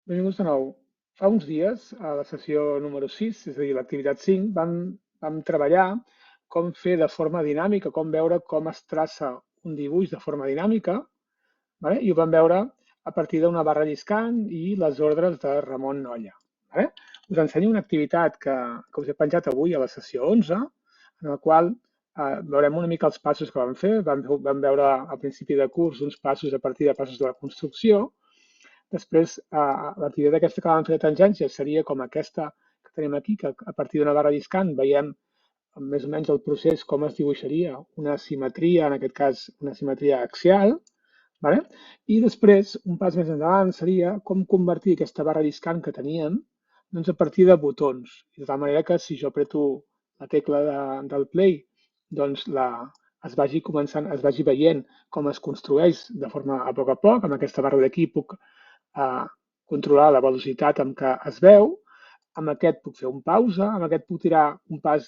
Benvinguts de nou. Fa uns dies, a la sessió número 6, és a dir, l'activitat 5, vam treballar com fer de forma dinàmica, com veure com es traça un dibuix de forma dinàmica, vale? I ho vam veure a partir d'una barra lliscant i les ordres de Ramon Nolla. Vale? Us ensenyo una activitat que us he penjat avui a la sessió 11, en la qual veurem una mica els passos que vam fer. Vam veure al principi de curs uns passos a partir de passos de la construcció. Després, l'activitat aquesta que vam fer de tangències seria com aquesta que tenim aquí, que a partir d'una barra lliscant veiem més o menys el procés, com es dibuixaria una simetria, en aquest cas una simetria axial. Vale? I després, un pas més endavant seria com convertir aquesta barra lliscant que teníem doncs, a partir de botons. I de tal manera que si jo apreto la tecla del play, doncs es vagi veient com es construeix de forma a poc, amb aquesta barra d'aquí puc controlar la velocitat amb què es veu, amb aquest puc fer un pausa, amb aquest puc tirar un pas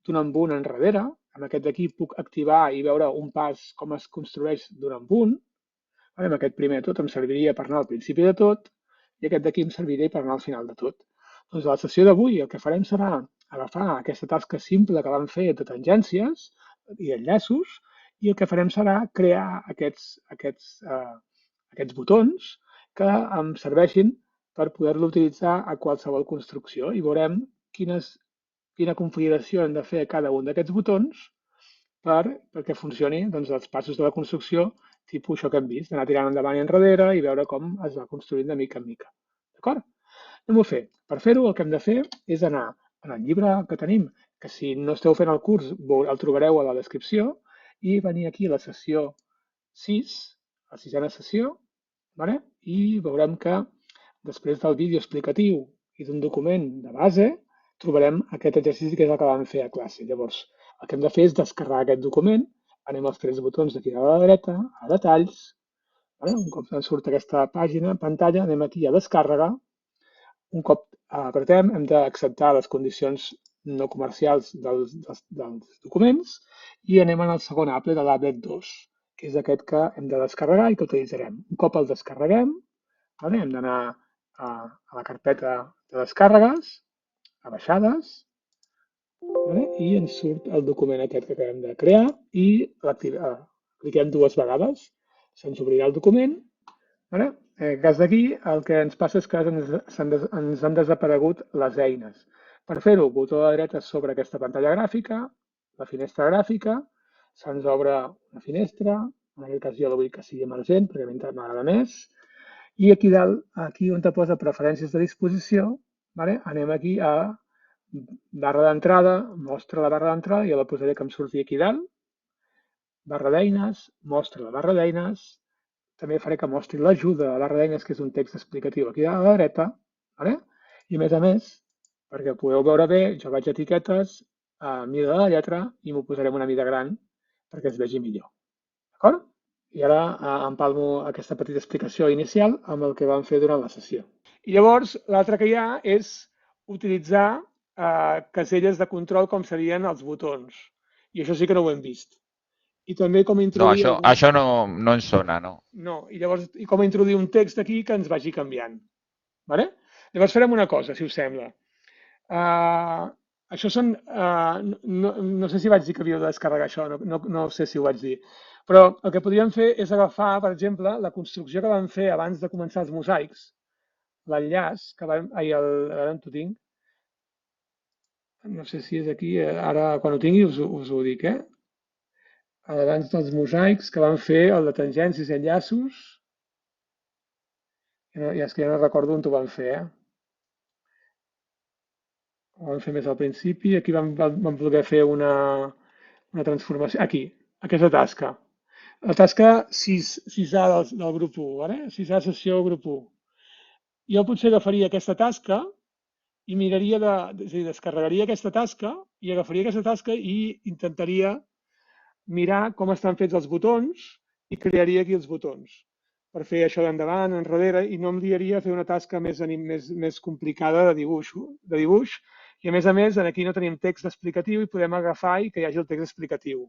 d'un en un enrere, amb aquest d'aquí puc activar i veure un pas com es construeix d'un en un, amb aquest primer de tot em serviria per anar al principi de tot i aquest d'aquí em serviria per anar al final de tot. Doncs a la sessió d'avui el que farem serà agafar aquesta tasca simple que vam fer de tangències i enllaços i el que farem serà crear aquests botons que em serveixin per poder-lo utilitzar a qualsevol construcció i veurem quina configuració hem de fer a cada un d'aquests botons perquè funcioni doncs, els passos de la construcció, tipus això que hem vist, anar tirant endavant i enrere i veure com es va construint de mica en mica. D'acord? Anem-ho a fer. Per fer-ho, el que hem de fer és anar en el llibre que tenim, que si no esteu fent el curs el trobareu a la descripció, i venir aquí a la sessió 6, la sisena sessió, vale? I veurem que després del vídeo explicatiu i d'un document de base, trobarem aquest exercici que és el que vam fer a classe. Llavors, el que hem de fer és descarregar aquest document, anem als tres botons d'aquí a la dreta, a detalls, vale? Un cop ens surt aquesta pantalla, anem aquí a descàrrega, un cop apretem hem d'acceptar les condicions no comercials dels documents i anem al segon Applet, de l'Applet 2, que és aquest que hem de descarregar i que utilitzarem. Un cop el descarreguem, vale, hem d'anar a la carpeta de descàrregues, a baixades, vale, i ens surt el document aquest que acabem de crear i cliquem dues vegades, se'ns obrirà el document. Vale? En el cas d'aquí, el que ens passa és que ens han desaparegut les eines. Per fer-ho, botó de dreta sobre aquesta pantalla gràfica, la finestra gràfica, se'ns obre una finestra, en aquest cas jo la vull que sigui emergent perquè m'agrada més, i aquí dalt, aquí on te posa preferències de disposició, vale? Anem aquí a barra d'entrada, mostra la barra d'entrada, jo la posaré que em surti aquí dalt, barra d'eines, mostra la barra d'eines, també faré que mostri l'ajuda a la barra d'eines, que és un text explicatiu aquí a la dreta, vale? I a més, perquè ho podeu veure bé, jo vaig a etiquetes, a mida de la lletra, i m'ho posaré en una mida gran perquè es vegi millor. D'acord? I ara empalmo aquesta petita explicació inicial amb el que vam fer durant la sessió. I llavors, l'altre que hi ha és utilitzar caselles de control com serien els botons. I això sí que no ho hem vist. I també com No, introduir això no ens sona, no. No, i llavors com introduir un text aquí que ens vagi canviant. Vale? Llavors farem una cosa, si us sembla. Això són... no sé si vaig dir que havíeu de descarregar això, no sé si ho vaig dir. Però el que podríem fer és agafar, per exemple, la construcció que vam fer abans de començar els mosaics, l'enllaç que vam... Ai, ara en t'ho tinc. No sé si és aquí, ara quan ho tingui us ho dic, abans dels mosaics que vam fer, el de tangències i enllaços. Ja és que ja no recordo on ho vam fer, Ho vam fer més al principi. Aquí vam poder fer una transformació. Aquí, aquesta tasca. La tasca 6A del grup 1, vale? 6A sessió grup 1. Jo potser agafaria aquesta tasca i miraria és a dir, descarregaria aquesta tasca i agafaria aquesta tasca i intentaria mirar com estan fets els botons i crearia aquí els botons per fer això d'endavant, enrere, i no em liaria a fer una tasca més complicada de dibuix. I a més, aquí no tenim text explicatiu i podem agafar i que hi hagi el text explicatiu.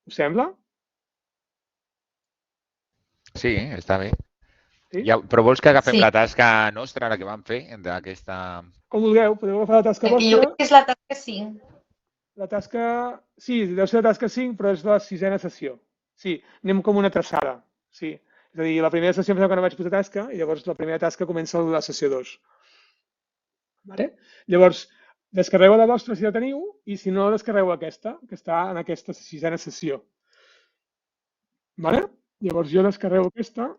Us sembla? Sí, està bé. Sí? Ja, però vols que agafem Sí. la tasca nostra, la que vam fer, d'aquesta... Com vulgueu, podeu agafar la tasca Jo vostra. crec que és la tasca 5. La tasca... Sí, deu ser la tasca 5, però és de la 6a sessió. Sí, anem com una traçada. Sí. És a dir, la primera sessió em sembla que no vaig posar tasca i llavors la primera tasca comença a la sessió 2. Vale? Llavors, descarregueu la vostra si la teniu i si no, descarregueu aquesta, que està en aquesta 6a sessió. Vale? Llavors jo descarrego aquesta,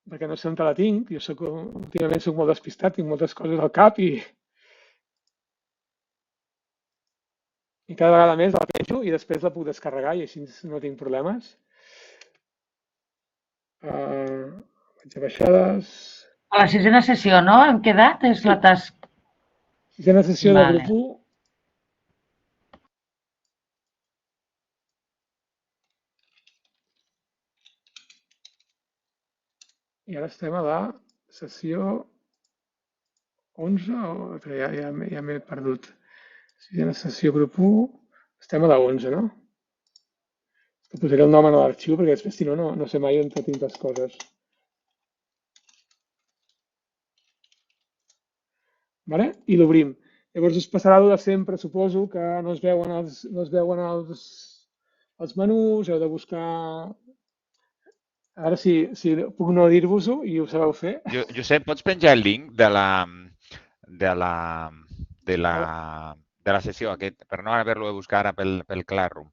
perquè no sé on la tinc, jo últimament soc molt despistat, tinc moltes coses al cap i cada vegada més la penjo i després la puc descarregar i així no tinc problemes. Vaig a baixades. A la sisena sessió, no? Hem quedat? És la tasca. Sisena sessió del Vale. grup 1. I ara estem a la sessió 11, ja m'he perdut. Sisena sessió grup 1, estem a la 11, no? Que posaré el nom en l'arxiu perquè després, si no, no sé mai on tinc les coses. Vale? I l'obrim. Llavors us passarà el de sempre, suposo, que no es veuen els menús, heu de buscar... Ara sí puc no dir-vos-ho i ho sabeu fer. Josep, pots penjar el link de la sessió aquest, per no haver-lo de buscar ara pel Classroom.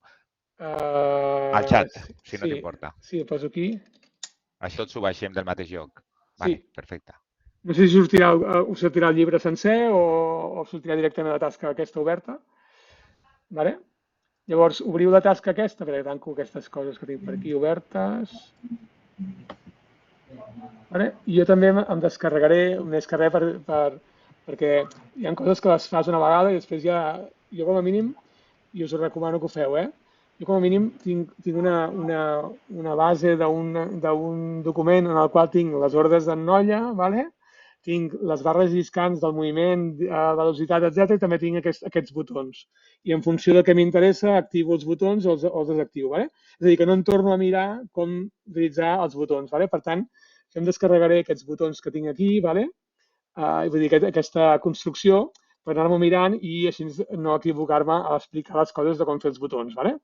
Al xat, si no t'importa. Sí, ho poso aquí. Així tots ho baixem del mateix lloc. Sí. Vale, perfecte. No sé si us sortirà el llibre sencer o sortirà directament la tasca aquesta oberta. Vale? Llavors, obriu la tasca aquesta, perquè tanco aquestes coses que tinc per aquí obertes. Vale? I jo també em descarregaré, més que res perquè hi ha coses que les fas una vegada i després ja, jo com a mínim, i us recomano que ho feu, jo com a mínim tinc una base d'un document en el qual tinc les ordres d'en Nolla, vale? Tinc les barres lliscants del moviment, velocitat, etc. I també tinc aquests botons. I en funció del que m'interessa, activo els botons o els desactivo. Vale? És a dir, que no em torno a mirar com utilitzar els botons. Vale? Per tant, jo em descarregaré aquests botons que tinc aquí, vale? Vull dir, aquesta construcció, per anar-m'ho mirant i així no equivocar-me a explicar les coses de com fer els botons. Vale?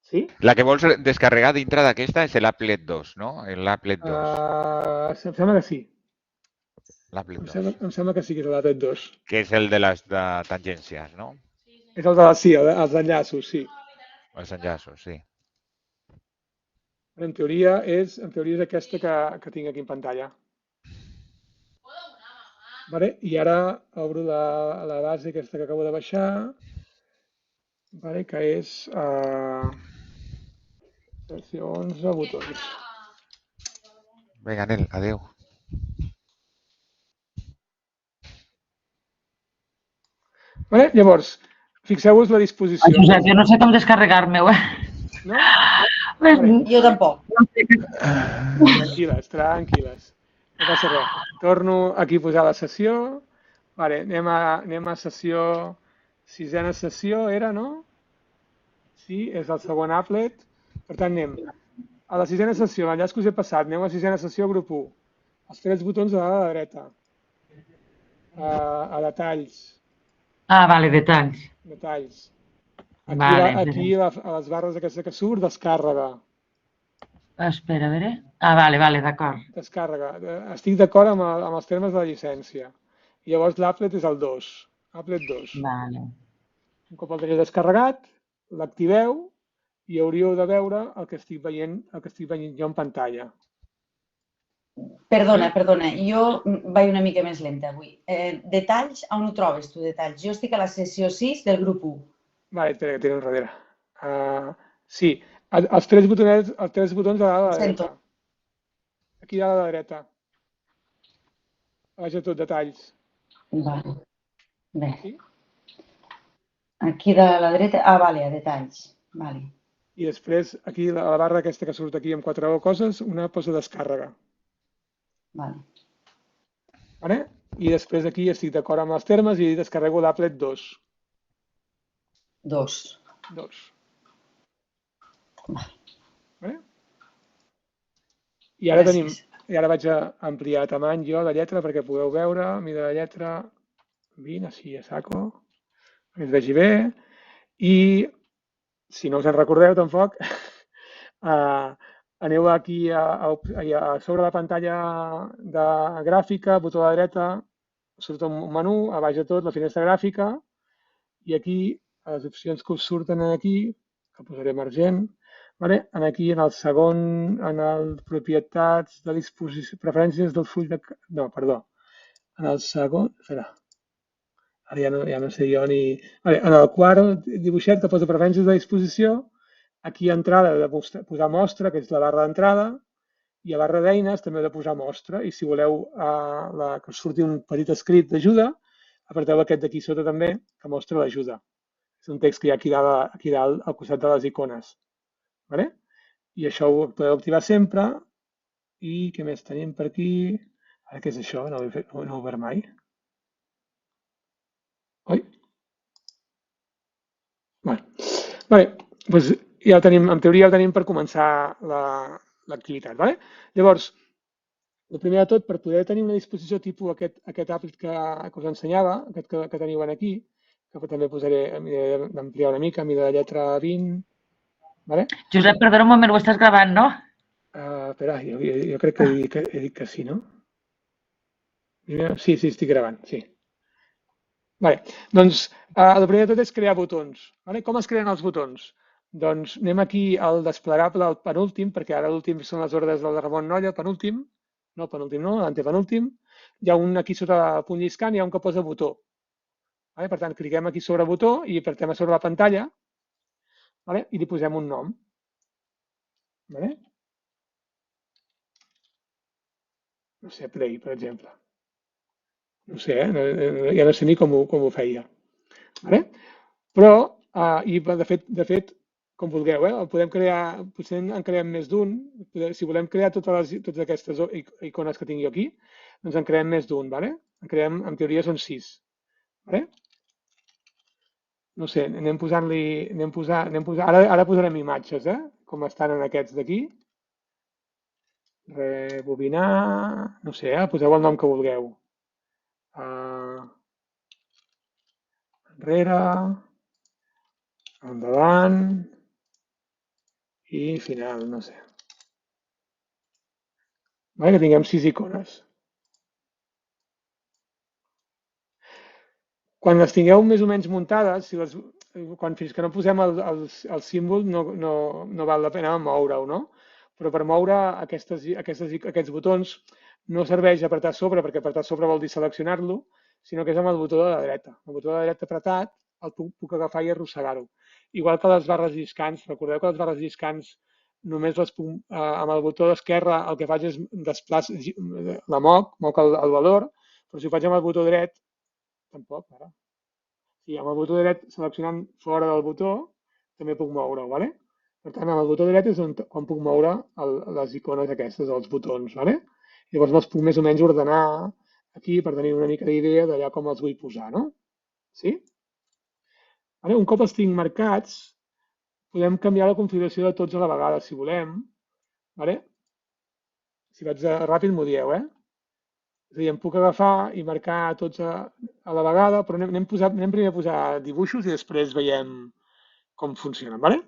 Sí? La que vols descarregar dintre d'aquesta és l'Applet 2, no? L'Applet 2. Em sembla que sí. L'Applet 2. Em sembla que sí que és l'Applet 2. Que és el de les tangències, no? És el de els enllaços, sí. Els enllaços, sí. En teoria és aquesta que tinc aquí en pantalla. Vale? I ara obro la base aquesta que acabo de baixar, vale? Que és versió 11, botons. Vinga, Nel, adeu. Vale? Llavors, fixeu-vos la disposició. Ai, Josep, jo no sé com descarregar-me-ho, No? Vale. Jo tampoc. Tranquil·les. No passa res. Torno aquí a posar la sessió. Vale, anem a sessió... Sisena sessió era, no? Sí, és el segon applet. Per tant, anem a la sisena sessió, l'enllaç que us he passat. Anem a la sisena sessió, grup 1. Els tres botons a la dreta. A detalls. Ah, vale, detalls. Detalls. Aquí, Vale. aquí a les barres aquesta que surt, descàrrega. Espera, a veure. Ah, vale, d'acord. Descàrrega. Estic d'acord amb els termes de la llicència. I llavors l'applet és el 2. Applet 2. Vale. Un cop el teniu descarregat, l'activeu i hauríeu de veure el que estic veient jo en pantalla. Perdona, jo vaig una mica més lenta avui. Detalls, on ho trobes tu, detalls? Jo estic a la sessió 6 del grup 1. Vale, espera, que tiro enrere. Sí, els tres botons a dalt a la dreta. Aquí a la dreta. A baix de tot, detalls. Vale. Bé. Sí? Aquí de la dreta... Ah, vale, a detalls. Vale. I després, aquí, a la barra aquesta que surt aquí amb quatre coses, una posa descàrrega. Vale. Vale? I després aquí estic d'acord amb els termes i descarrego l'applet 2. 2. Vale? I ara tenim I ara vaig a ampliar tamany jo la lletra perquè pugueu veure, mida de lletra 20, així a saco, que es vegi bé. I si no us en recordeu tampoc, aneu aquí a sobre la pantalla de gràfica, botó a la dreta, surt un menú, a baix de tot la finestra gràfica, i aquí les opcions que us surten aquí, que posaré emergent, vale? Aquí en el segon, en el propietats de disposició, preferències del full de... No, perdó. En el segon, espera, ara ja no sé jo ni... Vale, en el quart dibuixet que posa preferències de disposició, aquí a entrada he de posar mostra, que és la barra d'entrada, i a barra d'eines també he de posar mostra, i si voleu que us surti un petit escrit d'ajuda, apreteu aquest d'aquí sota també, que mostra l'ajuda. És un text que hi ha aquí dalt al costat de les icones. Vale? I això ho podeu activar sempre. I què més tenim per aquí? Ara què és això? No ho he obert mai. Oi? Vale, doncs ja el tenim, en teoria el tenim per començar l'activitat. Vale? Llavors, el primer de tot, per poder tenir una disposició tipus aquest àplit que us ensenyava, aquest que teniu aquí, que també posaré d'ampliar una mica, mida de lletra 20. Vale? Josep, perdona un moment, ho estàs gravant, no? Espera, jo crec que he dit que sí, no? Sí, estic gravant, sí. Vale. Doncs el primer de tot és crear botons. Vale? Com es creen els botons? Doncs anem aquí al desplegable, al penúltim, perquè ara l'últim són les ordres del Ramon Nolla, penúltim, no, l'antepenúltim. Hi ha un aquí sota el punt lliscant, hi ha un que posa botó. Vale? Per tant, cliquem aquí sobre botó i apretem a sobre la pantalla, vale? I li posem un nom. Vale? No sé, play, per exemple. No sé, ja no sé ni com ho feia. Vale? Però, de fet, com vulgueu, el podem crear, potser en creem més d'un. Si volem crear totes aquestes icones que tinc jo aquí, doncs en creem més d'un. Vale? En teoria són 6. Vale? No sé, anem posant-li... Ara posarem imatges, com estan en aquests d'aquí. Rebobinar... No sé, poseu el nom que vulgueu. Enrere, endavant i final, no sé. Vale, que tinguem 6 icones. Quan les tingueu més o menys muntades, fins que no posem el símbol no val la pena moure-ho, no? Però per moure aquests botons no serveix apretar a sobre, perquè apretar a sobre vol dir seleccionar-lo, sinó que és amb el botó de la dreta. El botó de la dreta apretat el puc agafar i arrossegar-ho. Igual que les barres lliscants. Recordeu que les barres lliscants només les puc, amb el botó d'esquerra el que faig és la moc el valor, però si ho faig amb el botó dret, tampoc, ara. Sí, amb el botó dret seleccionant fora del botó també puc moure-ho, ¿vale? Per tant, amb el botó dret és quan puc moure les icones aquestes, els botons, ¿vale? Llavors me'ls puc més o menys ordenar aquí per tenir una mica d'idea d'allà com els vull posar, no? Sí? Vale? Un cop els tinc marcats, podem canviar la configuració de tots a la vegada, si volem. Vale? Si vaig ràpid m'ho dieu, És a dir, em puc agafar i marcar tots a la vegada, però anem primer a posar dibuixos i després veiem com funcionen, ¿vale?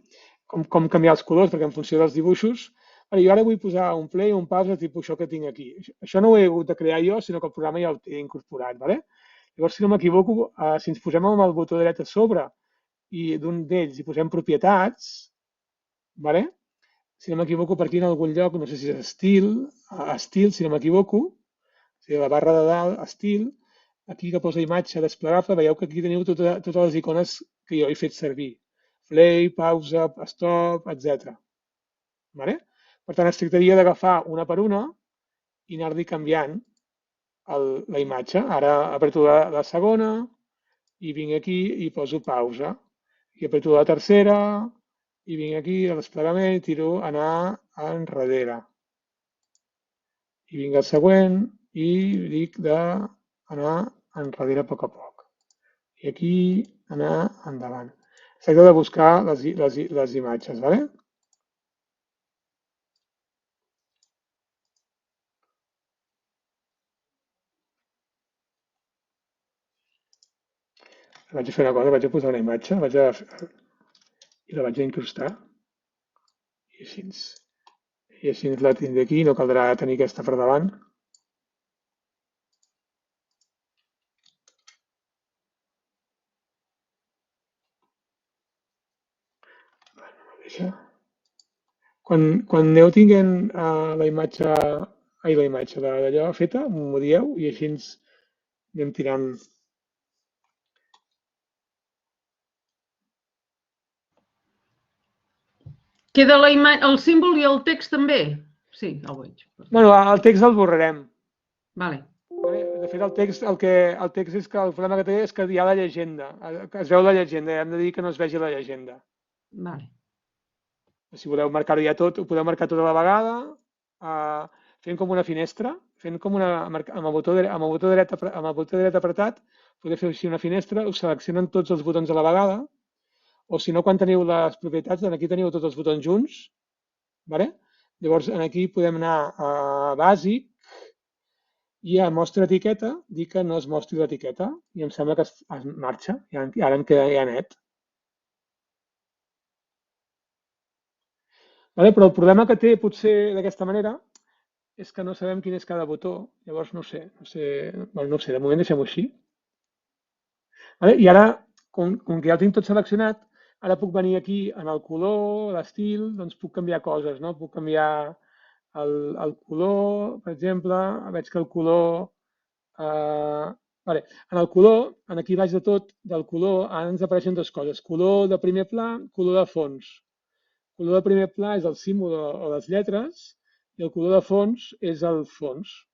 Com canviar els colors, perquè en funció dels dibuixos... Jo ara vull posar un play, un pause, tipus això que tinc aquí. Això no ho he hagut de crear jo, sinó que el programa ja ho té incorporat, ¿vale? Llavors, si no m'equivoco, si ens posem amb el botó dret a sobre i d'un d'ells hi posem propietats, ¿vale? Si no m'equivoco, per aquí en algun lloc, no sé si és estil, si no m'equivoco, a la barra de dalt, estil, aquí que posa imatge desplegable, veieu que aquí teniu totes les icones que jo he fet servir. Play, pausa, stop, etc. Vale? Per tant, es tractaria d'agafar una per una i anar-li canviant la imatge. Ara apreto la segona i vinc aquí i poso pausa. I apreto la tercera i vinc aquí al desplegament i tiro anar enrere. I vinc al següent i dic d'anar enrere a poc a poc. I aquí anar endavant. Es tracta de buscar les imatges, ¿vale? Vaig a fer una cosa, vaig a posar una imatge i la vaig a incrustar. I així la tindré aquí, no caldrà tenir aquesta per davant. Quan aneu tinguent la imatge, d'allò feta, m'ho dieu i així ens anem tirant. Queda el símbol i el text també? Sí, el veig. Bueno, el text el borrarem. Vale. De fet, el text és que el problema que té és que hi ha la llegenda, que es veu la llegenda, i hem de dir que no es vegi la llegenda. Vale. Si voleu marcar-ho ja tot, ho podeu marcar tot a la vegada, fent com una finestra, amb el botó dret apretat, podeu fer així una finestra, us seleccionen tots els botons a la vegada, o si no, quan teniu les propietats, aquí teniu tots els botons junts, vale? Llavors, aquí podem anar a bàsic i a mostra etiqueta, dir que no es mostri l'etiqueta, i em sembla que es marxa, i ara em queda ja net. Vale? Però el problema que té potser d'aquesta manera és que no sabem quin és cada botó, llavors no sé, de moment deixem-ho així. Vale? I ara, com que ja ho tinc tot seleccionat, ara puc venir aquí en el color, l'estil, doncs puc canviar coses, no? Puc canviar el color, per exemple, veig que el color... En el color, aquí baix de tot, del color, ara ens apareixen dues coses, color de primer pla, color de fons. El color de primer pla és el símbol o les lletres i el color de fons és el fons.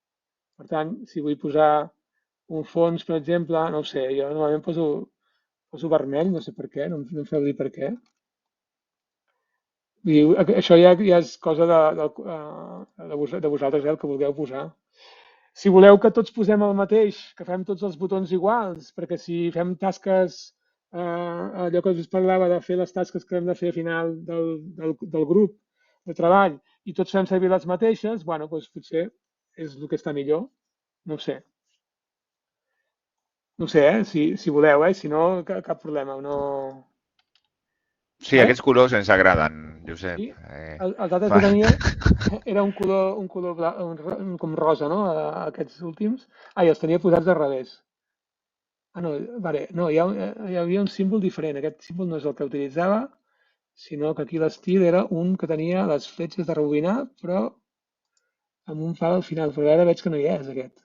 Per tant, si vull posar un fons, per exemple, no ho sé, jo normalment poso vermell, no sé per què, no em feu dir per què. Això ja és cosa de vosaltres, el que vulgueu posar. Si voleu que tots posem el mateix, que fem tots els botons iguals, perquè si fem tasques, allò que us parlava de fer les tasques que hem de fer a final del grup de treball i tots fem servir les mateixes, bueno, doncs potser és el que està millor. No ho sé. No ho sé, si voleu, si no, cap problema. No... Sí, aquests colors ens agraden, Josep. Sí, els altres que tenia era un color blau, com rosa, no? Aquests últims. I els tenia posats al revés. No, vale, no, hi havia un símbol diferent. Aquest símbol no és el que utilitzava, sinó que aquí l'estil era un que tenia les fletxes de rebobinar, però amb un pal al final. Però ara veig que no hi és, aquest.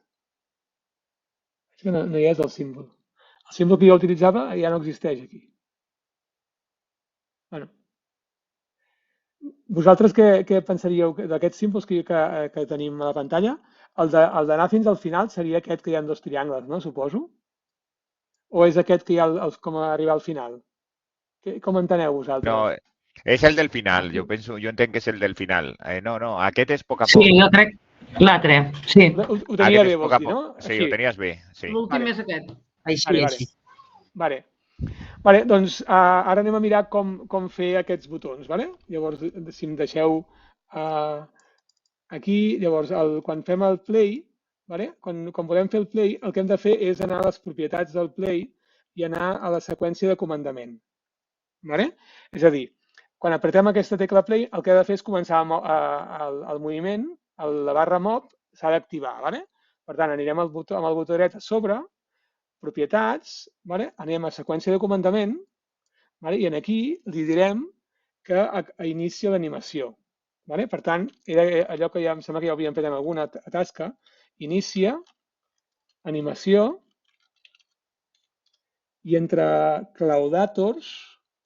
Veig que no hi és el símbol. El símbol que jo utilitzava ja no existeix aquí. Bueno. Vosaltres què pensaríeu d'aquests símbols que tenim a la pantalla? El d'anar fins al final seria aquest que hi ha dos triangles, no? Suposo? O és aquest que hi ha com a arribar al final? Com enteneu vosaltres? No, és el del final. Jo entenc que és el del final. No, aquest és poc a poc. Sí, jo crec l'altre, sí. Ho tenia bé, vols dir, no? Sí, ho tenies bé, sí. L'últim és aquest. Així. Vale, doncs ara anem a mirar com fer aquests botons, vale? Llavors, si em deixeu aquí, llavors, quan fem el play, vale? Quan volem fer el play, el que hem de fer és anar a les propietats del play i anar a la seqüència de comandament. Vale? És a dir, quan apretem aquesta tecla play, el que ha de fer és començar el moviment, la barra mob s'ha d'activar. Vale? Per tant, anirem amb el botó dret a sobre, propietats, vale? Anem a seqüència de comandament, vale? I aquí li direm que inicia l'animació. Vale? Per tant, era allò que em sembla que ja ho havíem fet en alguna tasca, inicia, animació, i entre claudators,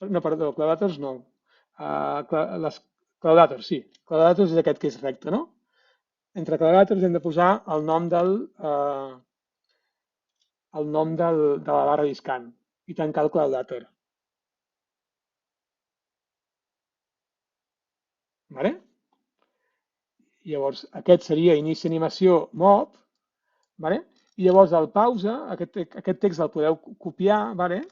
claudators no, claudators, sí, claudators és aquest que és recte, no? Entre claudators hem de posar el nom de la barra discant i tancar el claudator. Vale? Llavors, aquest seria inici animació mob, vale? I llavors el pausa, aquest text el podeu copiar, vale?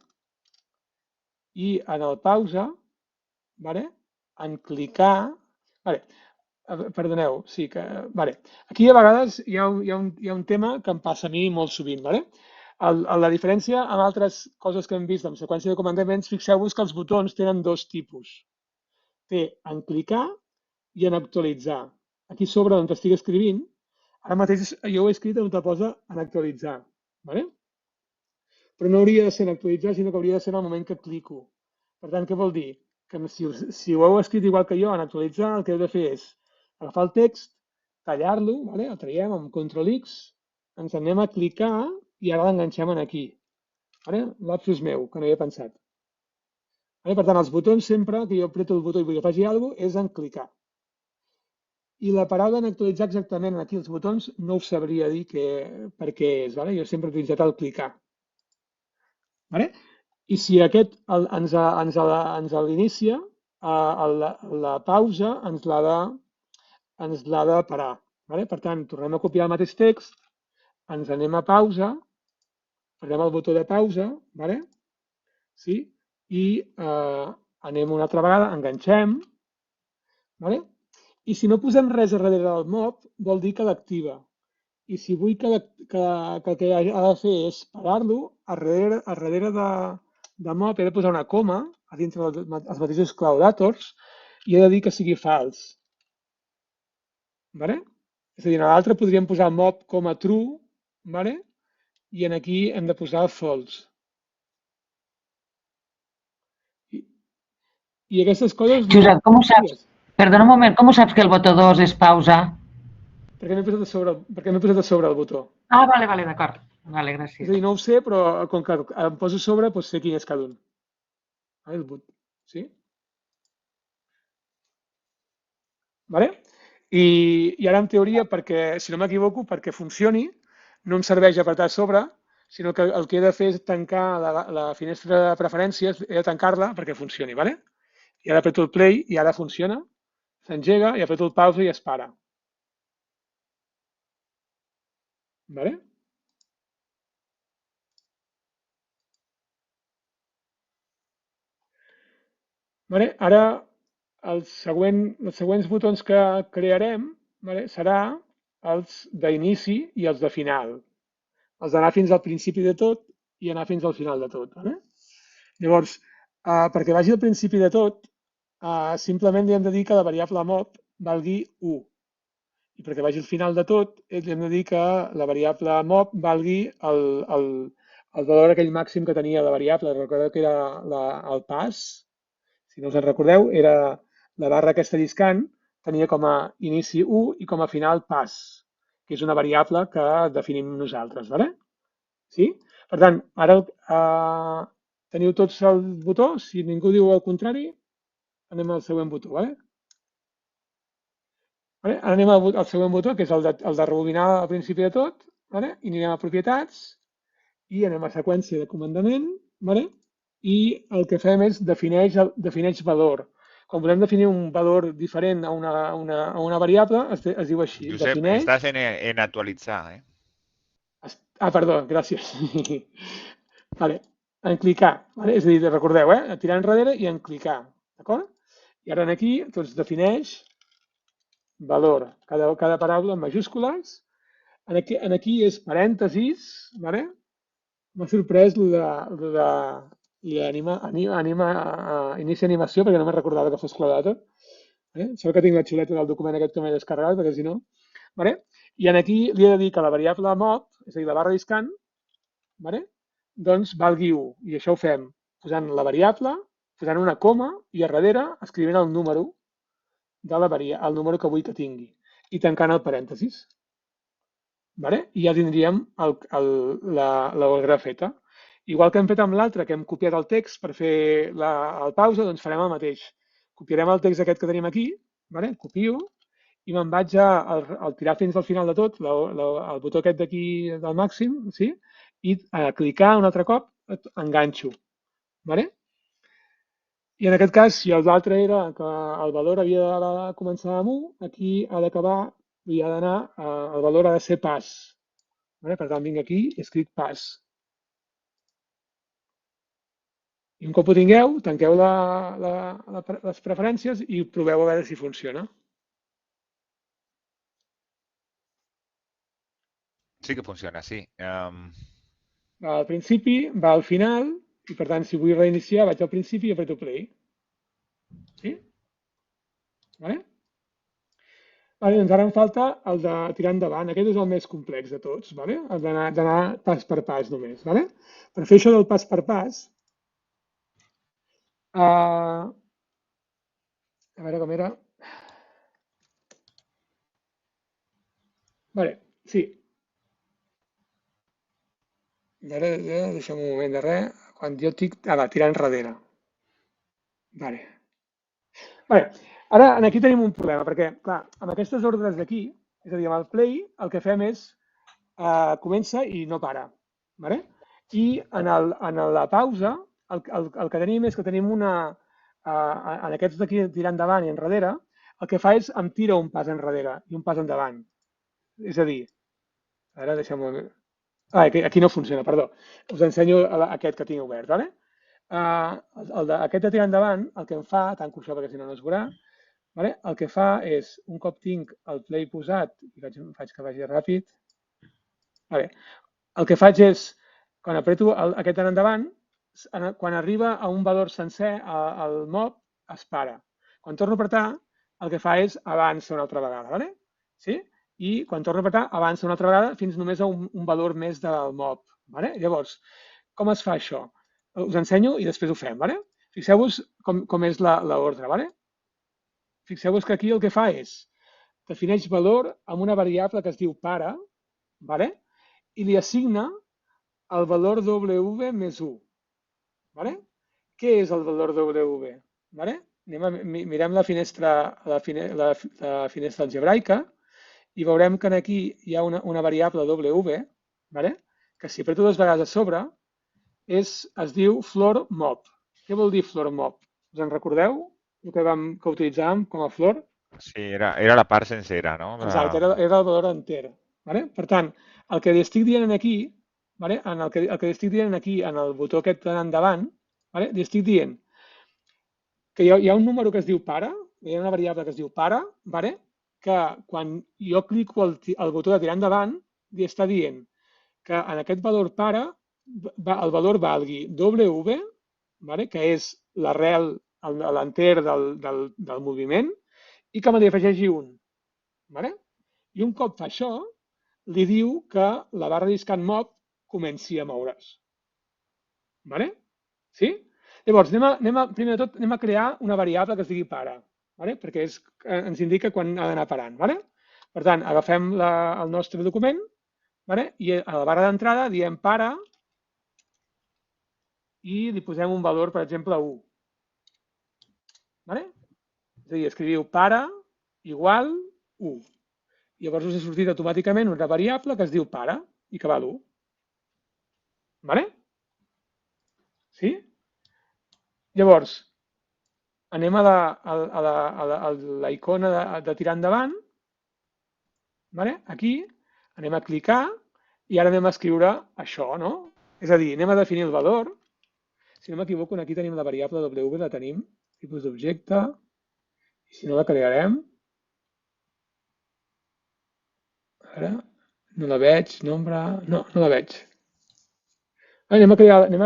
I en el pausa, vale? En clicar, vale? Perdoneu, sí que... Vale. Aquí a vegades hi ha un tema que em passa a mi molt sovint, vale? La diferència amb altres coses que hem vist en seqüència de comandaments, fixeu-vos que els botons tenen dos tipus. Té en clicar i en actualitzar. Aquí sobre on estic escrivint, ara mateix jo ho he escrit on te posa en actualitzar. Vale? Però no hauria de ser en actualitzar, sinó que hauria de ser en el moment que clico. Per tant, què vol dir? Que si ho heu escrit igual que jo en actualitzar, el que heu de fer és agafar el text, tallar-lo, vale? El traiem amb Ctrl+X, ens anem a clicar i ara l'enganxem aquí. Vale? Lapsus meu, que no hi he pensat. Vale? Per tant, els botons sempre que jo apreto el botó i vull que faci alguna cosa és en clicar. I la paraula en actualitzar exactament aquí els botons no us sabria dir per què és. Vale? Jo sempre he utilitzat el clicar. Vale? I si aquest ens l'inicia, la pausa ens l'ha de parar. Vale? Per tant, tornem a copiar el mateix text, ens anem a pausa, prenem el botó de pausa, vale? Sí? I anem una altra vegada, enganxem, vale? I si no posem res a darrere del mob, vol dir que l'activa. I si vull que el que ha de fer és parar-lo, a darrere de mob he de posar una coma a dintre dels mateixos claudàtors i he de dir que sigui fals. Vale? És a dir, a l'altre podríem posar mob com a true, vale? I aquí hem de posar false. I aquestes coses... Josep, com ho saps? Perdona un moment, com ho saps que el botó 2 és pausa? Perquè m'he posat a sobre el botó. Ah, vale, d'acord. Vale, gràcies. És a dir, no ho sé, però com que em poso a sobre, doncs sé quin és cada un. El bot, sí? Vale? I ara, en teoria, perquè, si no m'equivoco, perquè funcioni, no em serveix apretar a sobre, sinó que el que he de fer és tancar la finestra de preferències, he de tancar-la perquè funcioni, vale? I ara apreto el play i ara funciona, s'engega i apreto el pause i es para. Vale? Vale? Ara, els següents botons que crearem, vale, serà els d'inici i els de final. Els d'anar fins al principi de tot i anar fins al final de tot. Vale? Llavors, perquè vagi al principi de tot, simplement li hem de dir que la variable mob valgui 1. I perquè vagi al final de tot, li hem de dir que la variable mob valgui el valor aquell màxim que tenia la variable. Recordeu que era el pas. Si no us en recordeu, era la barra aquesta lliscant, tenia com a inici 1 i com a final pas, que és una variable que definim nosaltres. Vale? Sí? Per tant, ara teniu tots el botó. Si ningú diu el contrari, anem al següent botó. Vale? Vale? Ara anem al següent botó, que és el de rebobinar al principi de tot. Vale? I anirem a propietats i anem a seqüència de comandament. Vale? I el que fem és defineix valor. Quan volem definir un valor diferent a una variable, es diu així. Josep, defineix... estàs en actualitzar, eh? Perdó, gràcies. Vale. En clicar. Vale? És a dir, recordeu, tirar enrere i en clicar. D'acord? I ara aquí doncs, defineix valor. Cada paraula en majúscules. Aquí és parèntesis. Vale? M'ha sorprès inici animació, perquè no me'n recordava que fos claudata. Sort que tinc la xuleta del document aquest que m'he descarregat, perquè si no... Vale? I aquí li he de dir que la variable mob, és a dir, la barra lliscant, vale? Doncs valgui 1. I això ho fem posant la variable, posant una coma i a darrere escrivint el número el número que vull que tingui i tancant el parèntesis. Vale? I ja tindríem l'ordre feta. Igual que hem fet amb l'altre, que hem copiat el text per fer el pausa, doncs farem el mateix. Copiarem el text aquest que tenim aquí, vale? Copio, i me'n vaig al tirar fins al final de tot, el botó aquest d'aquí del màxim, sí? I a clicar un altre cop enganxo. Vale? I en aquest cas, si l'altre era que el valor havia de començar amb 1, aquí ha d'acabar i ha d'anar, el valor ha de ser pas. Vale? Per tant, vinc aquí i escric pas. I un cop ho tingueu, tanqueu les preferències i proveu a veure si funciona. Sí que funciona, sí. Va al principi, va al final, i per tant, si vull reiniciar, vaig al principi i apreto play. Sí? Vale? Vale, doncs ara em falta el de tirar endavant. Aquest és el més complex de tots, vale? El d'anar pas per pas només. Vale? Per fer això del pas per pas, a veure com era. Vale, sí. Ara, deixa'm un moment de res. Quan jo estic... va, tirar enrere. Vale. Vale. Ara, aquí tenim un problema, perquè, clar, amb aquestes ordres d'aquí, és a dir, amb el play, el que fem és comença i no para. Vale? I en la pausa, el que tenim és que tenim una... en aquests d'aquí, tirar endavant i enrere, el que fa és em tira un pas enrere i un pas endavant. És a dir, ara deixem-ho... aquí no funciona, perdó. Us ensenyo aquest que tinc obert. Vale? Aquest de tirar endavant, el que em fa, tanco això perquè si no no es veurà, vale? El que fa és, un cop tinc el play posat, i faig que vagi ràpid, vale. El que faig és, quan apreto aquest en endavant, quan arriba a un valor sencer, el mob es para. Quan torno a apretar, el que fa és avança una altra vegada. Vale? Sí? I quan torno a apretar, avança una altra vegada fins només a un valor més del mob. Vale? Llavors, com es fa això? Us ensenyo i després ho fem. Vale? Fixeu-vos com és l'ordre. Vale? Fixeu-vos que aquí el que fa és defineix valor amb una variable que es diu para, vale? I li assigna el valor W més 1. Vale? Què és el valor W? Vale? Mirem la finestra algebraica i veurem que aquí hi ha una variable W, vale? Que si apreto 2 vegades a sobre es diu floor mob. Què vol dir floor mob? Us en recordeu? El que utilitzàvem com a floor? Sí, era la part sencera, no? Exacte, era el valor enter. Vale? Per tant, el que li estic dient aquí, vale? El que li estic dient aquí, en el botó aquest endavant, vale? Li estic dient que hi ha un número que es diu para, hi ha una variable que es diu para, vale? Que quan jo clico el botó de tirar endavant, li està dient que en aquest valor para el valor valgui W, vale? Que és l'arrel, l'enter del moviment, i que me li afegeixi un. Vale? I un cop fa això, li diu que la barra discant mob comenci a moure's. Vale? Sí? Llavors, primer de tot, anem a crear una variable que es digui para, vale? Perquè ens indica quan ha d'anar parant. Vale? Per tant, agafem el nostre document, vale? I a la barra d'entrada diem para i li posem un valor, per exemple, 1. Vale? És a dir, escriviu para igual 1. Llavors us ha sortit automàticament una variable que es diu para i que val 1. Vale? Sí? Llavors, anem a la icona de tirar endavant. Vale? Aquí anem a clicar i ara anem a escriure això, no? És a dir, anem a definir el valor. Si no m'equivoco, aquí tenim la variable W, la tenim, tipus d'objecte, i si no la crearem, ara, no la veig, nombre... No la veig. Anem a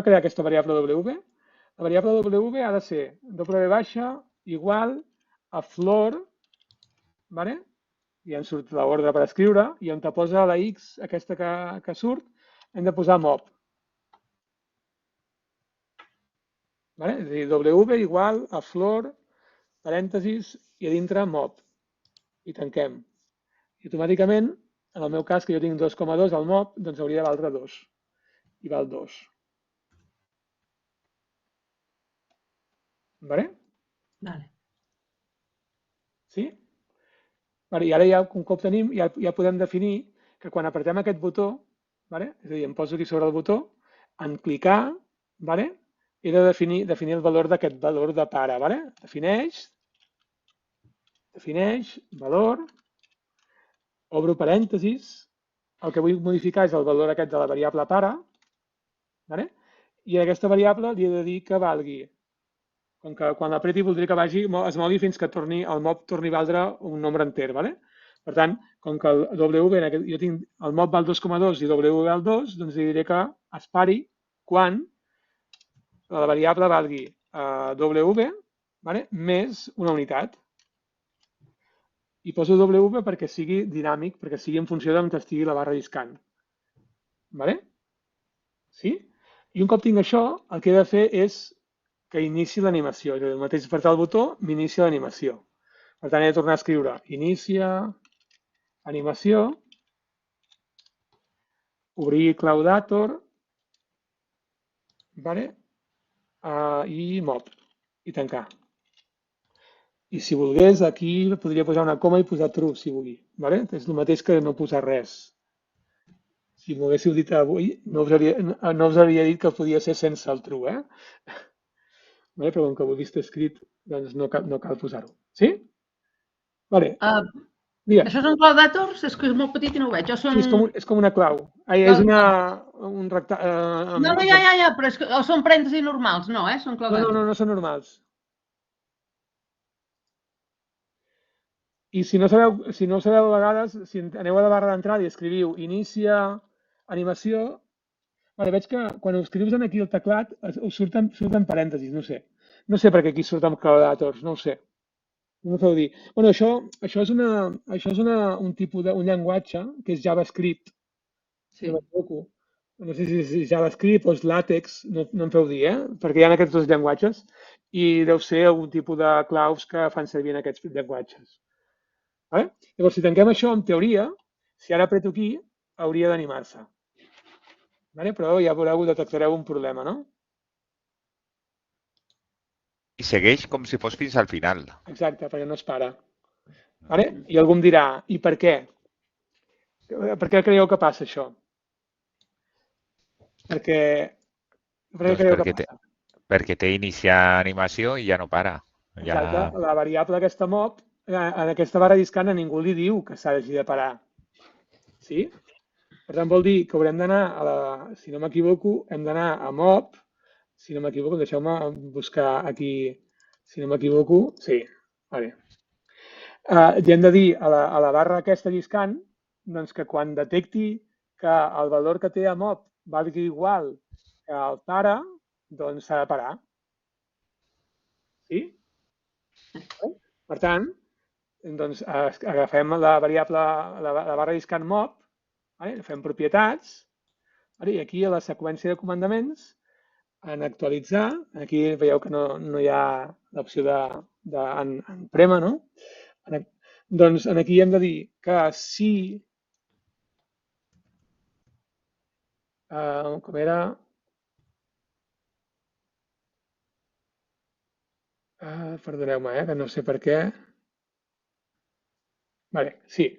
crear aquesta variable W. La variable W ha de ser W baixa igual a floor, vale? I ens surt l'ordre per escriure, i on te posa la X, aquesta que surt, hem de posar mob. Vale? És a dir, W igual a floor, parèntesis, i a dintre mob. I tanquem. I automàticament, en el meu cas, que jo tinc 2,2 al mob, doncs hauria de valdre 2. I val 2. Vale? Vale. Sí? Vale, i ara ja, un cop tenim, ja podem definir que quan apretem aquest botó, vale? És a dir, em poso aquí sobre el botó, en clicar, vale? He de definir el valor d'aquest valor de para. Vale? Defineix valor, obro parèntesis, el que vull modificar és el valor aquest de la variable para, vale? I a aquesta variable li he de dir que valgui. Com que quan l'apreti voldria que es mogui fins que el mob torni a valdre un nombre enter. Vale? Per tant, com que el W, jo tinc el mob val 2,2 i W val 2, doncs li diré que es pari quan la variable valgui W més una unitat. I poso W perquè sigui dinàmic, perquè sigui en funció d'on estigui la barra lliscant. Sí? I un cop tinc això, el que he de fer és que inici l'animació. El mateix apretar el botó m'inicia l'animació. Per tant, he de tornar a escriure inicia, animació, obrir Cloudator, i mob, i tancar. I si volgués, aquí podria posar una coma i posar true, si vulgui. És el mateix que no posar res. Si m'ho haguéssiu dit avui, no us havia dit que podia ser sense el true, Però com que ho he vist escrit, doncs no cal posar-ho. Sí? Això són Cloudators? És que és molt petit i no ho veig. Sí, és com una clau. És un rectangle... No, ja, però són parèntesis normals, no, són Cloudators. No són normals. I si no sabeu a vegades, si aneu a la barra d'entrada i escriviu inicia animació, veig que quan ho escrius aquí al teclat us surten parèntesis, no sé. No sé per què aquí surten Cloudators, no ho sé. No m'ho feu dir. Això és un tipus d'un llenguatge que és JavaScript. Sí. No sé si és JavaScript o és LaTeX, no em feu dir, perquè hi ha aquests dos llenguatges i deu ser algun tipus de claus que fan servir en aquests llenguatges. Llavors, si tanquem això, en teoria, si ara apreto aquí, hauria d'animar-se. Però ja veureu, detectareu un problema, no? I segueix com si fos fins al final. Exacte, perquè no es para. I algú em dirà, i per què? Per què creieu que passa això? Perquè té iniciar animació i ja no para. Exacte, la variable aquesta mob, en aquesta barra lliscant a ningú li diu que s'hagi de parar. Sí? Per tant, vol dir que haurem d'anar, si no m'equivoco, hem d'anar a mob, si no m'equivoco, deixeu-me buscar aquí, si no m'equivoco, sí, vale. I hem de dir a la barra aquesta lliscant, doncs que quan detecti que el valor que té a mob valgui igual que el pare, doncs s'ha de parar. Sí? Per tant, doncs agafem la variable, la barra lliscant mob, fem propietats, i aquí a la seqüència de comandaments, en actualitzar, aquí veieu que no hi ha l'opció en prema, no? Doncs aquí hem de dir que si, com era, perdoneu-me, que no sé per què. Sí.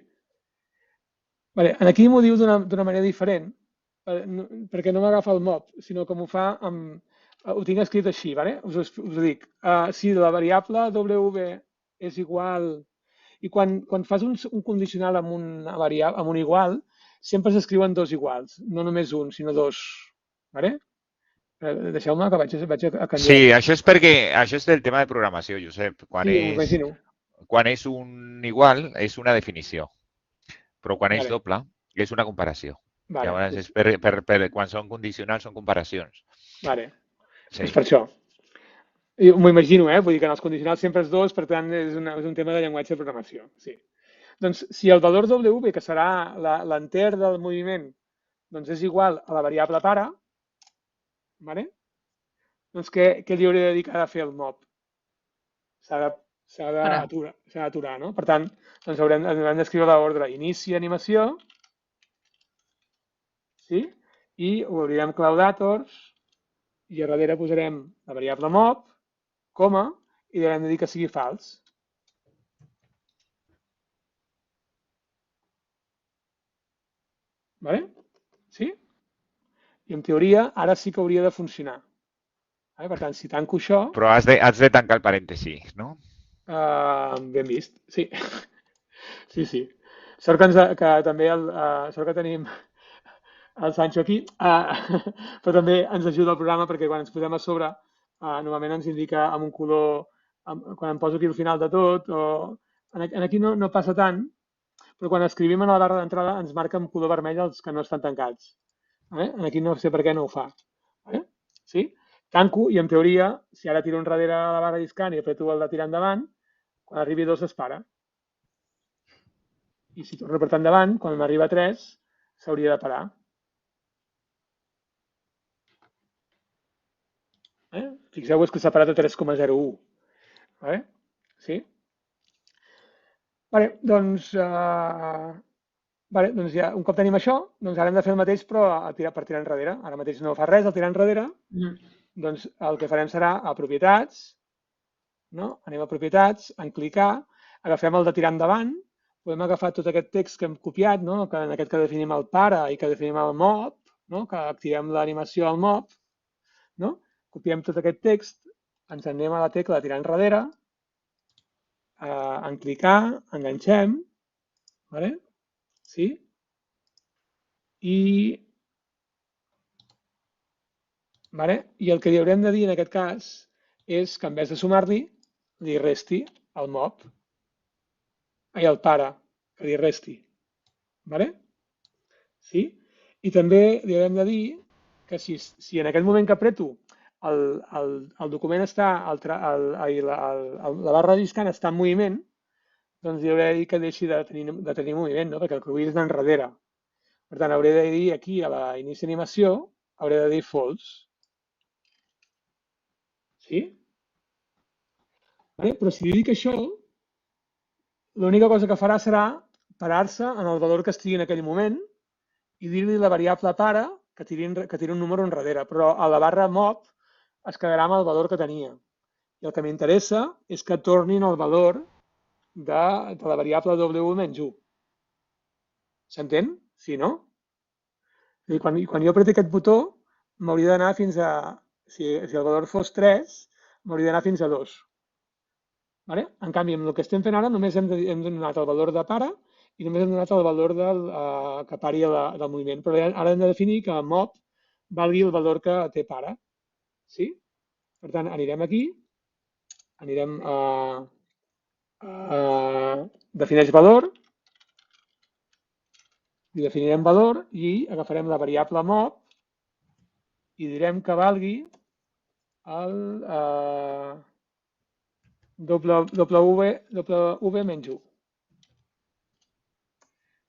Aquí m'ho diu d'una manera diferent, perquè no m'agafa el mob, sinó que m'ho fa amb... Ho tinc escrit així, us ho dic. Si la variable W és igual... I quan fas un condicional amb un igual, sempre s'escriuen dos iguals, no només un, sinó dos. Deixeu-me que vaig a canviar. Sí, això és del tema de programació, Josep. Quan és un igual, és una definició. Però quan és doble, és una comparació. Llavors, quan són condicionals, són comparacions. És per això. M'ho imagino, vull dir que en els condicionals sempre és dos, per tant, és un tema de llenguatge de programació. Sí. Doncs, si el valor W, que serà l'enter del moviment, doncs és igual a la variable pare, doncs què li hauria de dir que ha de fer el mob? S'ha d'aturar, no? Per tant, doncs haurem d'escriure l'ordre inicia animació, sí? I obrirem Cloudators i a darrere posarem la variable mob, coma, i haurem de dir que sigui fals. Sí? I en teoria ara sí que hauria de funcionar. Per tant, si tanco això... Però has de tancar el parèntesi, no? Ben vist, sí. Sí. Sort que tenim el Sancho aquí, però també ens ajuda el programa perquè quan ens posem a sobre normalment ens indica amb un color, quan em poso aquí al final de tot, o aquí no passa tant, però quan escrivim a la barra d'entrada ens marca amb color vermell els que no estan tancats. Aquí no sé per què no ho fa. Sí? Tanco i en teoria, si ara tiro enrere a la barra lliscant i apreto el de tirar endavant, quan arribi a 2 es para. I si torno a apretar endavant, quan m'arriba a 3, s'hauria de parar. Fixeu-vos que s'ha parat a 3,01. Sí? Doncs ja, un cop tenim això, doncs ara hem de fer el mateix però per tirar enrere. Ara mateix no fa res el tirar enrere, doncs el que farem serà a propietats, anem a propietats, en clicar, agafem el de tirar endavant, podem agafar tot aquest text que hem copiat, que en aquest que definim el pare i que definim el mob, que activem l'animació al mob, copiem tot aquest text, ens anem a la tecla de tirar enrere, en clicar, enganxem, sí? I el que li haurem de dir en aquest cas és que en vez de sumar-li, li resti el mob, el pare, que li resti. Sí? I també li haurem de dir que si en aquest moment que apreto el document està, la barra lliscant està en moviment, doncs li hauré de dir que deixi de tenir moviment, perquè el que vull és anar enrere. Per tant, hauré de dir aquí a l'inici d'animació, hauré de dir false. Sí? Però si li dic això, l'única cosa que farà serà parar-se en el valor que estigui en aquell moment i dir-li la variable pare que tiri un número enrere, però a la barra mob es quedarà amb el valor que tenia. I el que m'interessa és que tornin el valor de la variable w menys 1. S'entén? Sí, no? I quan jo apreti aquest botó, m'hauria d'anar fins a... Si el valor fos 3, m'hauria d'anar fins a 2. En canvi, amb el que estem fent ara, només hem donat el valor de pare i només hem donat el valor que pari del moviment. Però ara hem de definir que mob valgui el valor que té pare. Sí? Per tant, anirem aquí, anirem a defineix valor, i definirem valor i agafarem la variable mob i direm que valgui el w menys 1.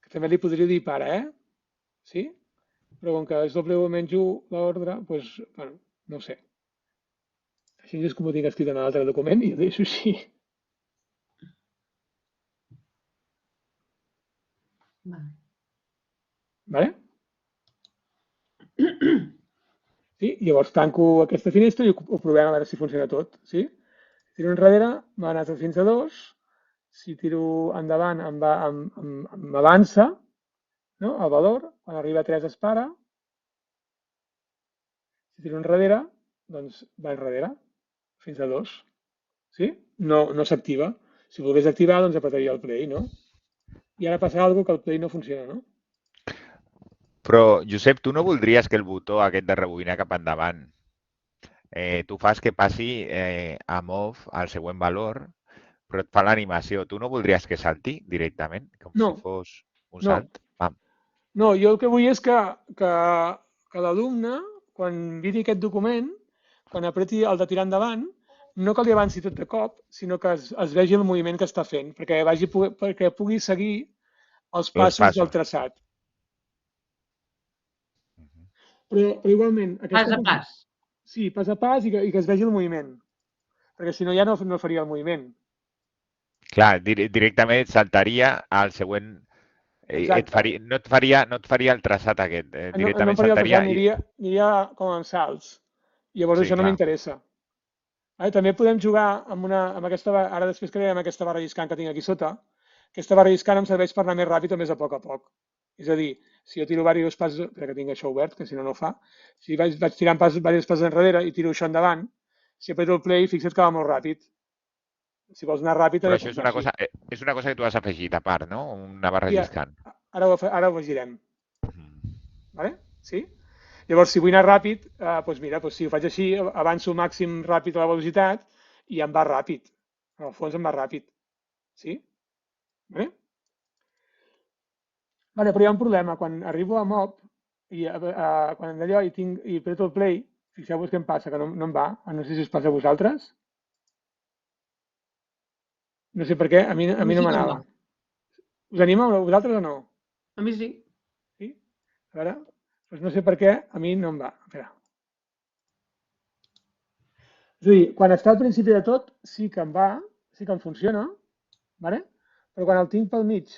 Que també li podria dir pare, Sí? Però com que és w menys 1 l'ordre, doncs, bueno, no ho sé. Així és com ho tinc escrit en l'altre document i ho deixo així. Vale? Sí? Llavors tanco aquesta finestra i ho provem a veure si funciona tot. Sí? Tiro enrere, m'ha anat fins a 2. Si tiro endavant m'avança el valor. Quan arriba a 3 es para. Si tiro enrere, doncs va enrere, fins a 2. Sí? No s'activa. Si volgués activar, doncs apretaria el play, no? I ara passa alguna cosa que el play no funciona, no? Però, Josep, tu no voldries que el botó aquest de rebobinar cap endavant tu fas que passi a move al següent valor, però et fa l'animació. Tu no voldries que salti directament, com si fos un salt? No, jo el que vull és que l'alumne, quan viri aquest document, quan apreti el de tirar endavant, no que li avanci tot de cop, sinó que es vegi el moviment que està fent, perquè pugui seguir els passos del traçat. Però igualment... Pas a pas. Sí, pas a pas i que es vegi el moviment, perquè si no ja no faria el moviment. Clar, directament saltaria al següent... No et faria el traçat aquest. Directament saltaria... Aniria com en salts. Llavors això no m'interessa. També podem jugar amb aquesta... Ara després crearem aquesta barra lliscant que tinc aquí sota. Aquesta barra lliscant em serveix per anar més ràpid o més a poc. És a dir, si jo tiro diversos passos, que tinc això obert, que si no ho fa, si vaig tirant diversos passos enrere i tiro això endavant, si apreto el play, fixa't que va molt ràpid. Si vols anar ràpid... Però això és una cosa que tu has afegit a part, no? Una barra lliscant. Ara ho afegirem. Sí? Llavors, si vull anar ràpid, doncs mira, si ho faig així, avanço màxim ràpid a la velocitat i em va ràpid. En el fons em va ràpid. Sí? Vale, però hi ha un problema. Quan arribo a mob, i quan d'allò i apreto el play, fixeu-vos què em passa, que no em va. No sé si us passa a vosaltres. No sé per què, a mi no m'anava. Us anima a vosaltres o no? A mi sí. Sí? A veure, doncs no sé per què, a mi no em va. Espera. És a dir, quan està al principi de tot, sí que em va, sí que em funciona, vale? Però quan el tinc pel mig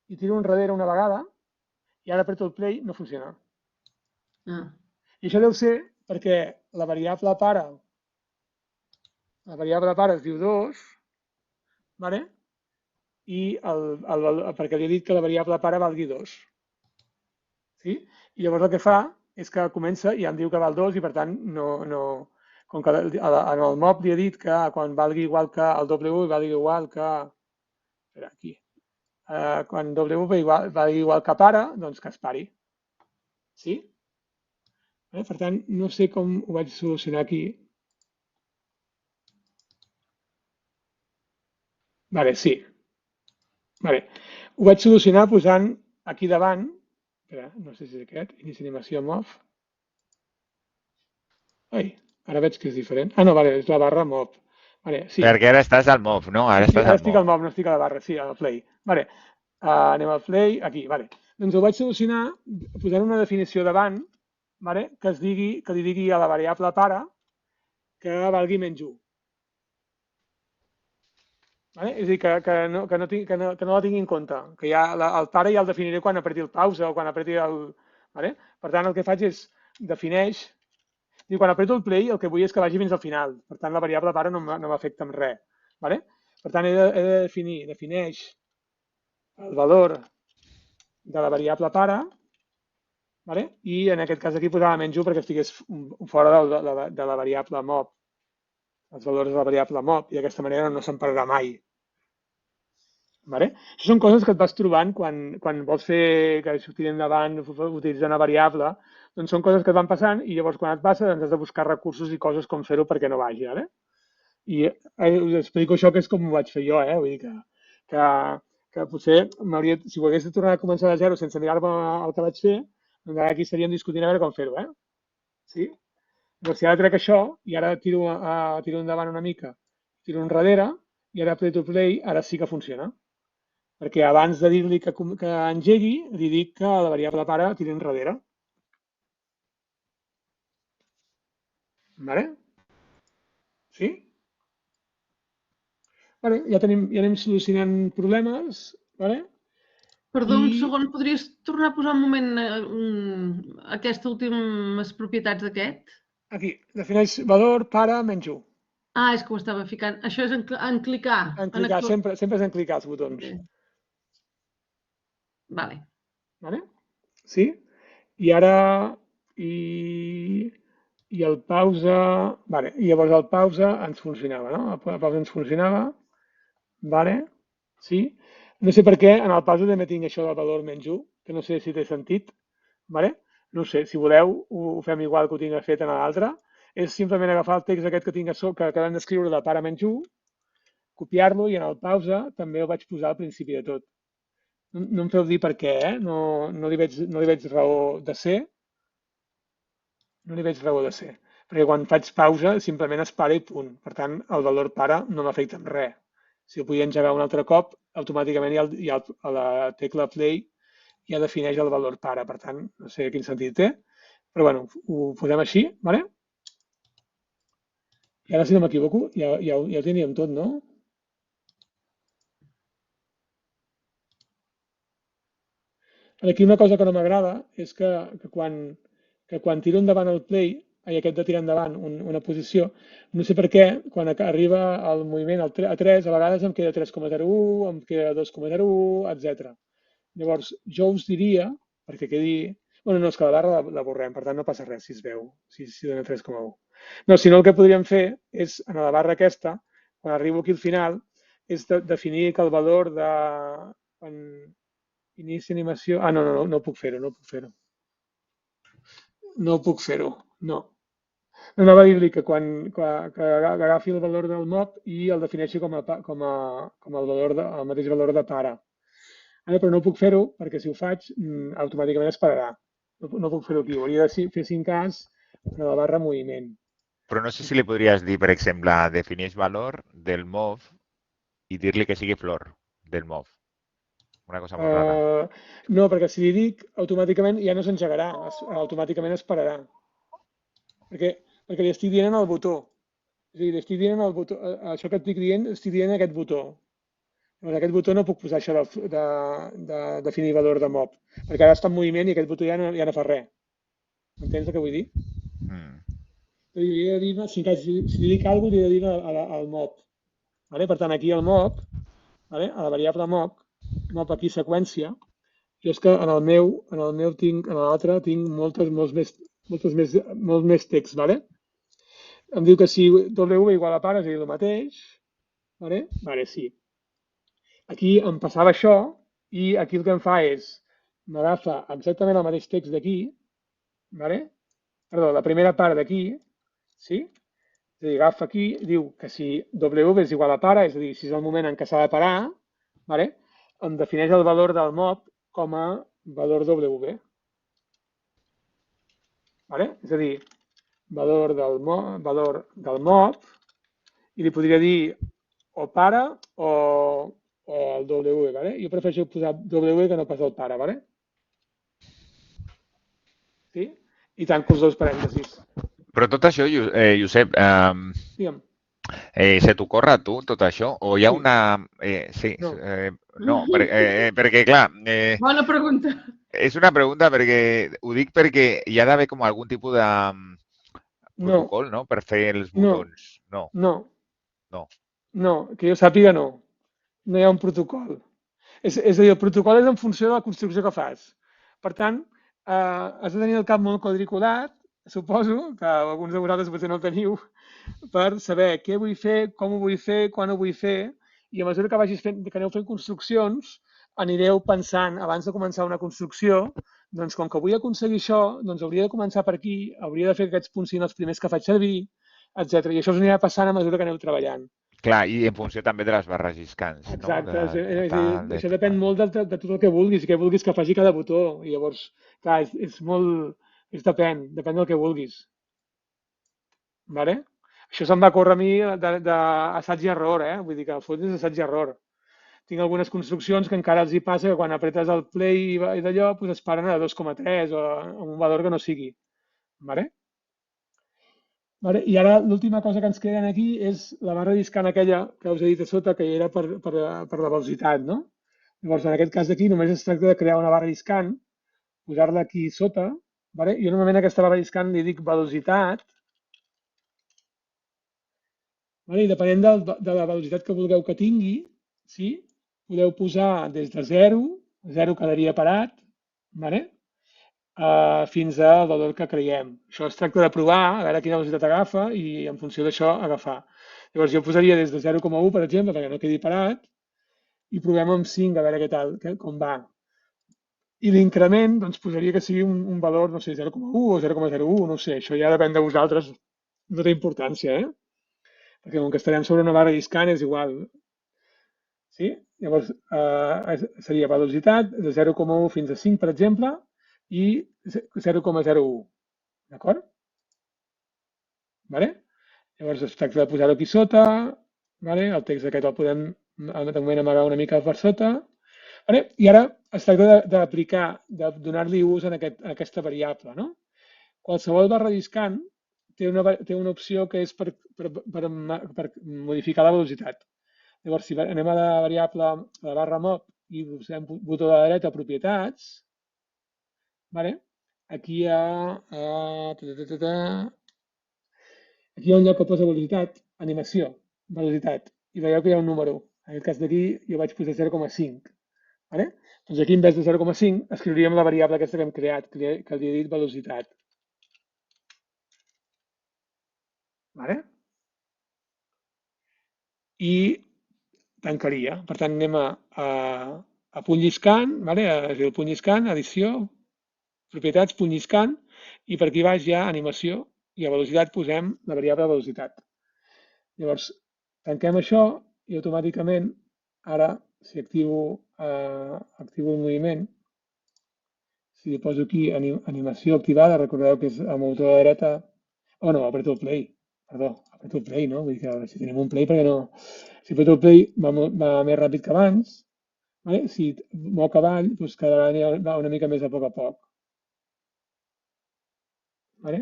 i tiro enrere una vegada, i ara apreto el play, no funciona. I això deu ser perquè la variable pare es diu 2, vale? I perquè li he dit que la variable pare valgui 2. Sí? I llavors el que fa és que comença i ja em diu que val 2 i per tant com que en el mob li he dit que quan valgui igual que el W valgui igual que... Espera, aquí. Quan W valgui igual que pare, doncs que es pari. Sí? Per tant, no sé com ho vaig solucionar aquí. Vale, sí. Vale. Ho vaig solucionar posant aquí davant, espera, no sé si és aquest, inici animació MOV. Ai, ara veig que és diferent. Ah, no, vale, és la barra MOV. Vale, sí. Perquè ara estàs al MOV, no? Ara estic al MOV, no estic a la barra, sí, al play. Vale, anem al play, aquí, vale. Doncs ho vaig solucionar posant una definició davant, vale, que li digui a la variable pare que valgui menys 1. Vale? És a dir, que no la tingui en compte, que ja el pare ja el definiré quan apreti el pausa o quan apreti el... Vale? Per tant, el que faig és defineix, i quan apreto el play el que vull és que vagi fins al final, per tant la variable pare no m'afecta en res. Vale? Per tant, he de defineix el valor de la variable pare, vale? I en aquest cas aquí posava menys 1 perquè estigués fora de la variable mob, els valors de la variable mob, i d'aquesta manera no s'empararà mai. Vale? Això són coses que et vas trobant quan vols fer que sortir endavant, utilitzar una variable, doncs són coses que et van passant i llavors quan et passa doncs has de buscar recursos i coses com fer-ho perquè no vagi. Vale? I us explico això que és com ho vaig fer jo, vull dir que potser si ho hagués de tornar a començar de zero sense mirar-me el que vaig fer, doncs ara aquí estaríem discutint a veure com fer-ho. Sí? Llavors, si ara trec això i ara tiro endavant una mica, tiro enrere i ara apreto play, ara sí que funciona. Perquè abans de dir-li que engegui, li dic que la variable pare tiri enrere. Vale? Sí? Vale, ja anem solucionant problemes. Vale? Perdó, un segon, podries tornar a posar un moment aquestes últimes propietats d'aquest? Aquí, defineix valor pare menys 1. Ah, és que ho estava ficant. Això és en clicar. En clicar, sempre és en clicar els botons. Okay. Vale. Vale? Sí? I ara... I el pausa... Vale, i llavors el pausa ens funcionava, no? El pausa ens funcionava. Vale? Sí? No sé per què en el pausa també tinc això del valor menys 1, que no sé si té sentit. Vale? No sé, si voleu, ho fem igual que ho tinc fet en l'altre. És simplement agafar el text aquest que tinc a sobre, que acabem d'escriure de pare menys 1, copiar-lo i en el pausa també el vaig posar al principi de tot. No em feu dir per què, no li veig raó de ser. No li veig raó de ser. Perquè quan faig pausa simplement es para i punt. Per tant, el valor pare no m'afecta en res. Si el vull engegar un altre cop, automàticament ja a la tecla play ja defineix el valor pare. Per tant, no sé quin sentit té. Però bueno, ho posem així, vale? I ara, si no m'equivoco, ja ho teníem tot, no? Aquí una cosa que no m'agrada és que quan tiro endavant el play, aquest de tirar endavant una posició, no sé per què, quan arriba el moviment a 3, a vegades em queda 3,01, em queda 2,01, etc. Llavors, jo us diria, perquè quedi... Bueno, no, és que la barra la borrem, per tant no passa res si es veu, si dona 3,1. No, si no, el que podríem fer és, en la barra aquesta, quan arribo aquí al final, és definir que el valor de... Inici animació... Ah, no puc fer-ho, no puc fer-ho. No puc fer-ho, no. Anava a dir-li que que agafi el valor del mob i el defineixi com el mateix valor de pare. Però no puc fer-ho perquè si ho faig automàticament es pararà. No puc fer-ho aquí, hauria de fer sin cas de la barra moviment. Però no sé si li podries dir, per exemple, defineix valor del MOV i dir-li que sigui flor del MOV. Una cosa molt rara. No, perquè si li dic, automàticament ja no s'engegarà, automàticament es pararà. Perquè li estic dient al botó. És a dir, li estic dient al botó, això que et estic dient, estic dient aquest botó. En aquest botó no puc posar això de definir valor de mob, perquè ara està en moviment i aquest botó ja no fa res. Entens el que vull dir? Si li dic alguna cosa, li he de dir al mob. Per tant, aquí el mob, a la variable mob aquí seqüència, jo és que en l'altre tinc molt més text, Em diu que si W igual a par, és a dir, el mateix, sí. Aquí em passava això i aquí el que em fa és, m'agafa exactament el mateix text d'aquí, perdó, la primera part d'aquí, sí? És a dir, agafa aquí, diu que si W és igual a para, és a dir, si és el moment en què s'ha de parar, em defineix el valor del mob com a valor W. És a dir, valor del mob i li podria dir o para o el W, Jo prefereixo posar W que no pas el para, Sí? I tanco els dos parèntesis. Però tot això, Josep, se t'ocorre a tu tot això? O hi ha una... Sí, no, perquè clar... Bona pregunta. És una pregunta perquè ho dic perquè hi ha d'haver com algun tipus de protocol, no? Per fer els botons. No, que jo sàpiga no. No hi ha un protocol. És a dir, el protocol és en funció de la construcció que fas. Per tant, has de tenir el cap molt quadriculat, suposo, que alguns de vosaltres potser no el teniu, per saber què vull fer, com ho vull fer, quan ho vull fer, i a mesura que aneu fent construccions, anireu pensant, abans de començar una construcció, doncs com que vull aconseguir això, doncs hauria de començar per aquí, hauria de fer aquests punts siguin els primers que faig servir, etc. I això us anirà passant a mesura que aneu treballant. Clar, i en funció també de les barres lliscants. Exacte, això depèn molt de tot el que vulguis i què vulguis que faci cada botó. I llavors, clar, depèn del que vulguis. Això se'm va córrer a mi d'assaig i error, Vull dir que al fons és assaig i error. Tinc algunes construccions que encara els hi passa que quan apretes el play i d'allò, es paren a 2,3 o a un valor que no sigui. I ara l'última cosa que ens queda aquí és la barra discant aquella que us he dit a sota, que era per la velocitat, no? Llavors, en aquest cas d'aquí només es tracta de crear una barra discant, posar-la aquí sota, Jo normalment a aquesta barra discant li dic velocitat, i depenent de la velocitat que vulgueu que tingui, podeu posar des de 0 quedaria parat, fins al valor que creiem. Això es tracta de provar, a veure quina velocitat agafa i en funció d'això agafar. Llavors jo posaria des de 0,1, per exemple, perquè no quedi parat, i provem amb 5 a veure què tal, com va. I l'increment, doncs posaria que sigui un valor, no sé, 0,1 o 0,01, no sé, això ja depèn de vosaltres, no té importància, Perquè com que estarem sobre una barra discant és igual. Sí? Llavors seria velocitat de 0,1 fins a 5, per exemple, i 0,01. D'acord? Llavors es tracta de posar-ho aquí sota. El text aquest el podem de moment amagar una mica per sota. I ara es tracta d'aplicar, de donar-li ús a aquesta variable. Qualsevol barra discant té una opció que és per modificar la velocitat. Llavors, si anem a la variable, a la barra mob, i busquem botó de la dreta, propietats, aquí hi ha un lloc que posa velocitat, animació, velocitat, i veieu que hi ha un número. En aquest cas d'aquí jo vaig posar 0,5. Doncs aquí, en vez de 0,5, escriuríem la variable aquesta que hem creat, que li he dit velocitat. I tancaria. Per tant, anem a punt lliscant, el punt lliscant, edició, propietats, punt lliscant, i per aquí baix hi ha animació, i a velocitat posem la variable velocitat. Llavors, tanquem això i automàticament ara si activo el moviment, si li poso aquí animació activada, recordeu que és amb el botó de la dreta, no, apreto el play, perdó, apreto el play, no? Vull dir que si tenim un play, perquè no? Si apreto el play va més ràpid que abans, vale? Si moc avall, doncs cada vegada va una mica més a poc. Vale?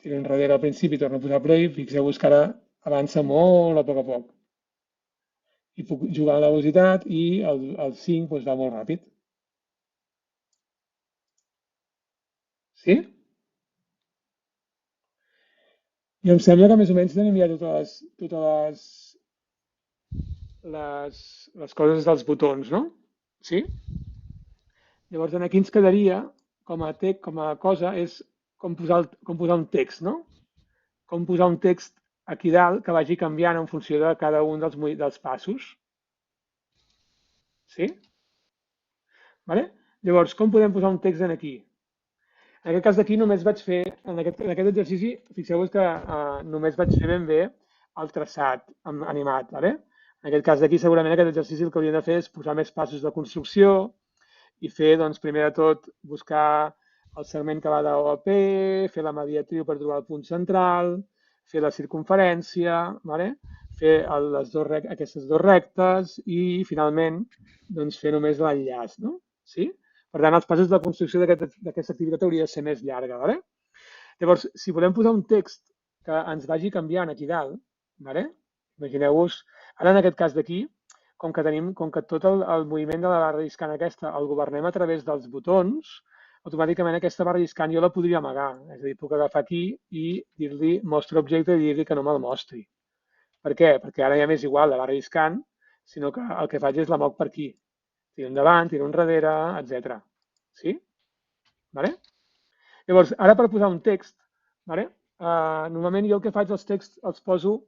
Tiro enrere al principi, torno a posar play, fixeu-vos que ara avança molt a poc. I puc jugar amb la velocitat i el 5 doncs, va molt ràpid. Sí? I em sembla que més o menys tenim ja totes les coses dels botons, no? Sí? Llavors, aquí ens quedaria, com a cosa, és com posar un text, no? Com posar un text aquí dalt que vagi canviant en funció de cada un dels passos. Sí? Vale? Llavors, com podem posar un text aquí? En aquest cas d'aquí només vaig fer, en aquest exercici, fixeu-vos que només vaig fer ben bé el traçat animat. Vale? En aquest cas d'aquí, segurament aquest exercici el que hauríem de fer és posar més passos de construcció i fer, doncs, primer de tot, buscar el segment que va de O a P, fer la mediatriu per trobar el punt central, fer la circunferència, vale? Fer aquestes dues rectes i, finalment, doncs, fer només l'enllaç. No? Sí? Per tant, els passos de construcció d'aquesta activitat hauria de ser més llarga. Vale? Llavors, si volem posar un text que ens vagi canviant aquí dalt, vale? Imagineu-vos, ara en aquest cas d'aquí, com que tot el moviment de la barra lliscant aquesta el governem a través dels botons, automàticament aquesta barra lliscant jo la podria amagar. És a dir, puc agafar aquí i dir-li mostra objecte i dir-li que no me'l mostri. Per què? Perquè ara ja m'és igual la barra lliscant, sinó que el que faig és la moc per aquí. Tiro endavant, tiro enrere, etc. Sí? Vale? Llavors, ara per posar un text, vale? Normalment jo el que faig els texts els poso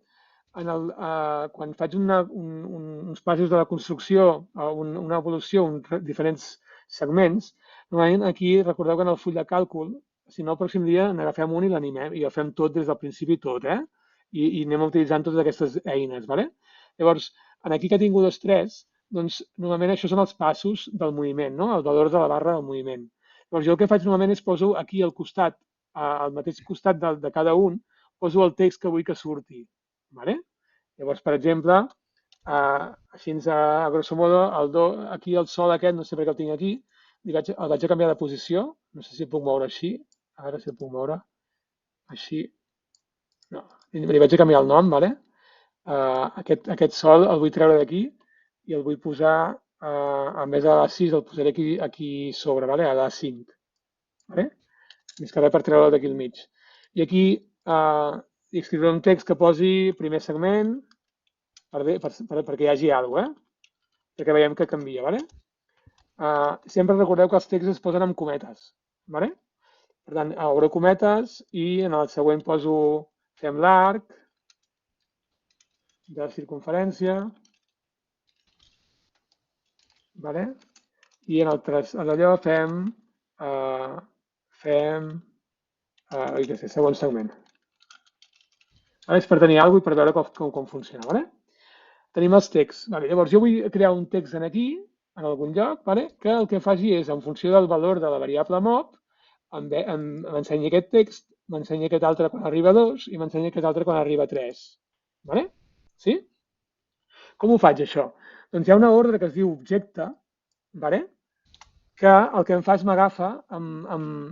quan faig uns passos de la construcció, una evolució, diferents segments. Normalment aquí recordeu que en el full de càlcul, si no el pròxim dia n'agafem un i l'animem i el fem tot des del principi tot, I anem utilitzant totes aquestes eines, vale? Llavors, aquí que tinc 1, 2, 3, doncs normalment això són els passos del moviment, no? El valor de la barra del moviment. Llavors jo el que faig normalment és poso aquí al costat, al mateix costat de cada un, poso el text que vull que surti. Vale? Llavors, per exemple, així a grosso modo, aquí el sol aquest, no sé per què el tinc aquí, el vaig a canviar de posició, no sé si el puc moure així, a veure si el puc moure així, no, li vaig a canviar el nom, vale? Aquest sol el vull treure d'aquí i el vull posar, en vez de l'A6 el posaré aquí sobre, vale? A l'A5. Vale? Més que res per treure-lo d'aquí al mig. I aquí escriuré un text que posi primer segment, perquè hi hagi alguna cosa, perquè veiem que canvia. Vale? Sempre recordeu que els texts es posen amb cometes. Vale? Per tant, obro cometes i en el següent fem l'arc de circunferència, vale? I en allò fem segon segment. És per tenir alguna cosa i per veure com funciona. Vale? Tenim els texts. Vale? Llavors, jo vull crear un text aquí, en algun lloc, vale? Que el que faci és, en funció del valor de la variable mob, m'ensenyi aquest text, m'ensenyi aquest altre quan arriba a 2 i m'ensenyi aquest altre quan arriba a 3. Vale? Sí? Com ho faig, això? Doncs hi ha una ordre que es diu objecte, vale? Que el que em fa és m'agafa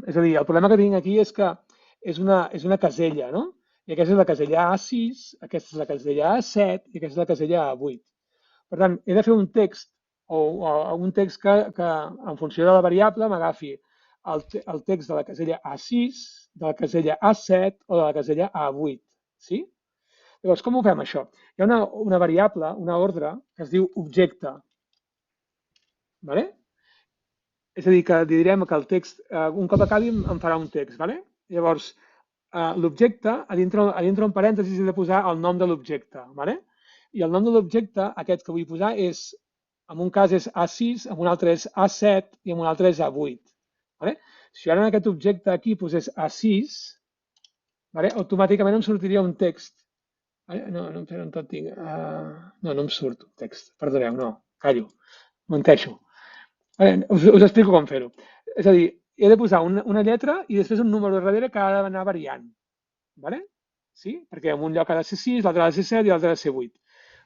és a dir, el problema que tinc aquí és que és una casella, no? I aquesta és la casella A6, aquesta és la casella A7 i aquesta és la casella A8. Per tant, he de fer un text o un text que en funció de la variable m'agafi el text de la casella A6, de la casella A7 o de la casella A8. Sí? Llavors, com ho fem, això? Hi ha una variable, una ordre, que es diu objecte. Vale? És a dir, que direm que el text, un cop acabi, em farà un text. Vale? Llavors, l'objecte, a dintre un parèntesis, he de posar el nom de l'objecte. Vale? I el nom de l'objecte, aquest que vull posar, en un cas és A6, en un altre és A7 i en un altre és A8. Vale? Si ara en aquest objecte aquí posés A6, vale? Automàticament em sortiria un text No, no tot tinc. No, no em surt text. Perdoneu, no. Callo. Menteixo. Us explico com fer-ho. És a dir, he de posar una lletra i després un número darrere que ha d'anar variant. Vale? Sí? Perquè en un lloc ha de ser 6, l'altre ha de ser 7 i l'altre ha de ser 8.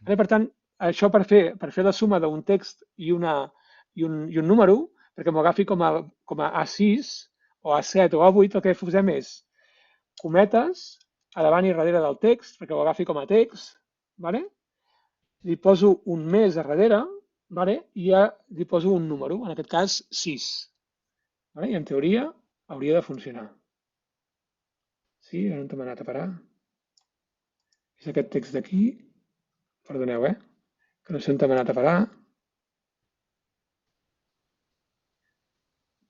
Vale? Per tant, això per fer la suma d'un text i un número, perquè m'ho agafi com a A6 o A7 o A8, el que posem és cometes a davant i darrere del text, perquè ho agafi com a text, vale? Li poso un més a darrere, vale? I ja li poso un número, en aquest cas 6. Vale? I en teoria hauria de funcionar. Sí, on t'hem anat a parar? És aquest text d'aquí. Perdoneu, que no sé on t'hem anat a parar.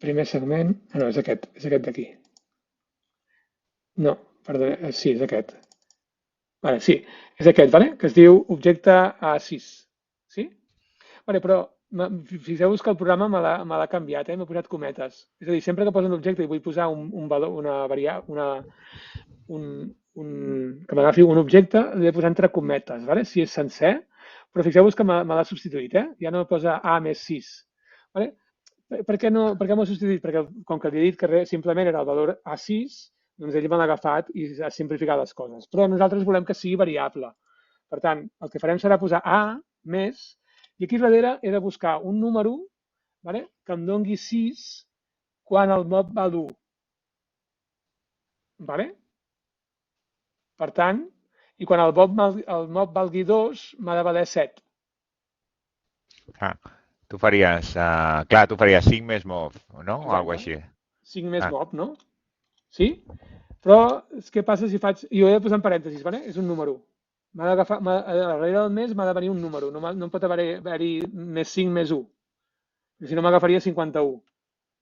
Primer segment. No, és aquest d'aquí. No, perdó, sí, és aquest. Vale, sí, és aquest, vale? Que es diu objecte A6. Sí? Vale, però fixeu-vos que el programa me l'ha canviat, m'ha posat cometes. És a dir, sempre que poso un objecte i vull posar un valor, que m'agafi un objecte, l'he de posar entre cometes, vale? Si és sencer, però fixeu-vos que me l'ha substituït, ja no posa A més 6. Vale? Per què m'ho ha substituït? Perquè com que li he dit que simplement era el valor A6, doncs ell me l'ha agafat i ha simplificat les coses. Però nosaltres volem que sigui variable. Per tant, el que farem serà posar A més, i aquí darrere he de buscar un número, vale, que em doni 6 quan el mob val 1. Vale? Per tant, i quan el mob valgui 2, m'ha de valer 7. Tu faries, clar, tu faries 5 més mob, no? O alguna així. 5 més mob, no? Sí? Però què passa si faig... Jo he de posar en parèntesis, vale? És un número. M'ha d'agafar... Darrere del mes m'ha de venir un número. No pot haver-hi més 5 més 1. Si no m'agafaria 51,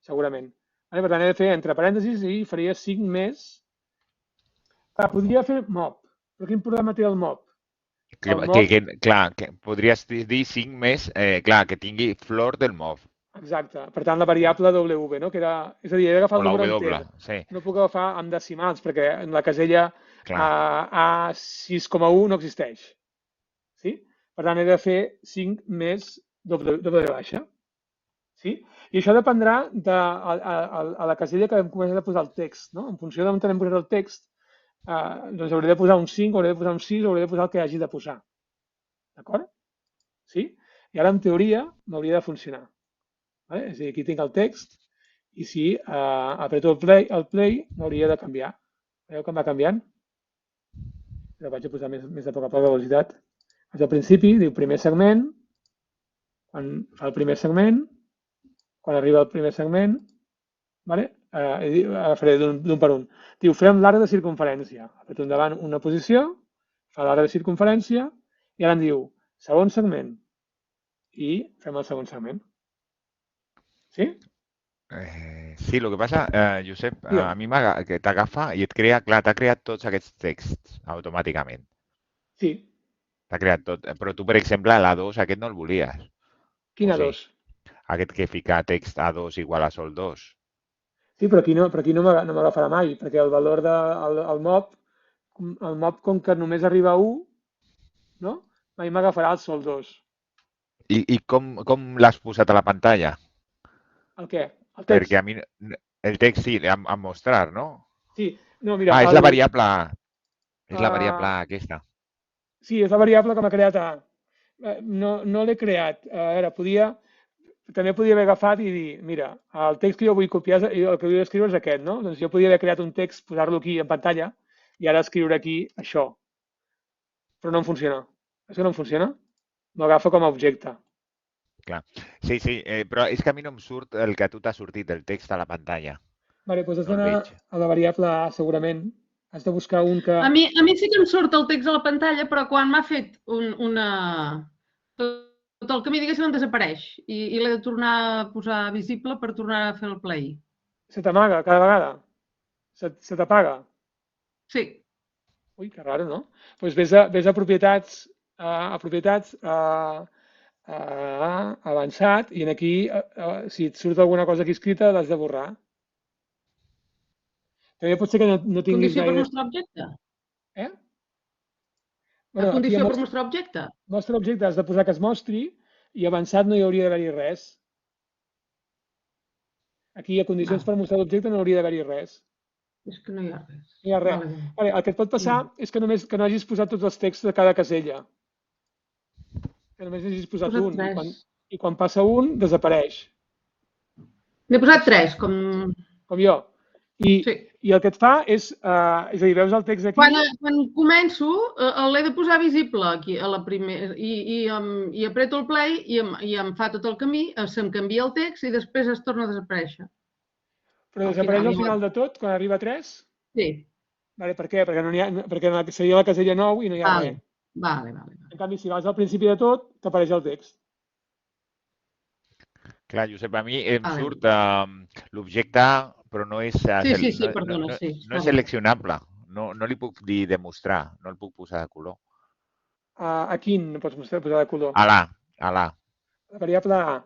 segurament. Vale? Per tant, he de fer entre parèntesis i faria 5 més... podria fer mob. Però quin problema té el mob? Clar, que podries dir 5 més, clar, que tingui flor del mob. Exacte. Per tant, la variable W, no? Que era, és a dir, he d'agafar el número enter. Sí. No puc agafar amb decimals, perquè en la casella A6,1 no existeix. Sí? Per tant, he de fer 5 més W baixa. Sí? I això dependrà a la casella que hem començat a posar el text. No? En funció d'on hem posat el text, doncs hauré de posar un 5, hauré de posar un 6, hauré de posar el que hagi de posar. D'acord? Sí? I ara, en teoria, m'hauria de funcionar. Vale? És a dir, aquí tinc el text i si apreto el play m'hauria de canviar. Veieu com va canviant? Però vaig a posar més de poc a poc la velocitat. Al principi diu primer segment, quan fa el primer segment, quan arriba al primer segment, vale? Faré d'un per un. Diu fem l'arc de circunferència. Apreto endavant una posició, fa l'arc de circunferència i ara em diu segon segment i fem el segon segment. Sí? Sí, el que passa, Josep, a mi que t'agafa i et crea, clar, t'ha creat tots aquests texts automàticament. Sí. T'ha creat tot, però tu, per exemple, l'A2, aquest no el volies. Quin A2? Aquest que fica text A2 igual a sol 2. Sí, però aquí no m'agafarà mai, perquè el valor del mob, com que només arriba a 1, no? Mai m'agafarà el sol 2. I com l'has posat a la pantalla? El què? El text? Perquè a mi el text sí, a mostrar, no? Sí, no, mira... és la variable... És la variable aquesta. Sí, és la variable que m'ha creat A. No l'he creat. A veure, també podia haver agafat i dir, mira, el text que jo vull copiar, el que vull escriure és aquest, no? Doncs jo podria haver creat un text, posar-lo aquí en pantalla i ara escriure aquí això. Però no em funciona. És que no em funciona. M'agafa com a objecte. Clar. Sí, però és que a mi no em surt el que a tu t'ha sortit, el text a la pantalla. Vale, doncs has d'anar a la variable A, segurament. Has de buscar un que... A mi sí que em surt el text a la pantalla, però quan m'ha fet una... Tot el camí, diguéssim, em desapareix. I l'he de tornar a posar visible per tornar a fer el play. Se t'amaga cada vegada? Se t'apaga? Sí. Ui, que raro, no? Doncs vés a propietats, avançat, i aquí, si et surt alguna cosa aquí escrita, l'has de borrar. També pot ser que no tinguis gaire... Condició per mostrar objecte? A condició per mostrar objecte? Mostra objecte, has de posar que es mostri i avançat no hi hauria d'haver-hi res. Aquí, a condicions per mostrar l'objecte, no hauria d'haver-hi res. És que no hi ha res. No hi ha res. Vale, el que et pot passar és que només que no hagis posat tots els texts de cada casella. Que només hagis posat un. I quan passa un, desapareix. N'he posat 3, com jo. I el que et fa és a dir, veus el text aquí... Quan començo, l'he de posar visible aquí, a la primera, i apreto el play i em fa tot el camí, se'm canvia el text i després es torna a desaparèixer. Però desapareix al final de tot, quan arriba a 3? Sí. Vale, per què? Perquè seria la casella 9 i no hi ha res. Vale. En canvi, si vas al principi de tot, t'apareix el text. Clar, Josep, a mi em surt l'objecte, però no és seleccionable. No li puc dir demostrar, no el puc posar de color. A quin no pots posar de color? A l'A. La variable A.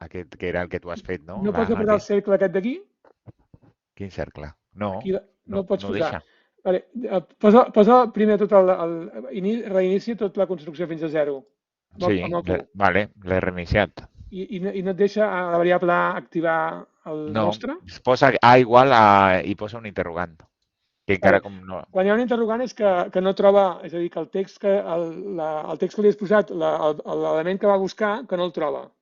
Aquest que era el que tu has fet, no? No pots apretar el cercle aquest d'aquí? Quin cercle? No, no pots posar. Vale. Posa primer tot reinicia tota la construcció fins a 0. Sí, vale, l'he reiniciat. I no et deixa a la variable A activar el mostre? No, es posa A igual i posa un interrogant. Quan hi ha un interrogant és que no troba, és a dir, que el text que li has posat, l'element que va buscar, que no el troba.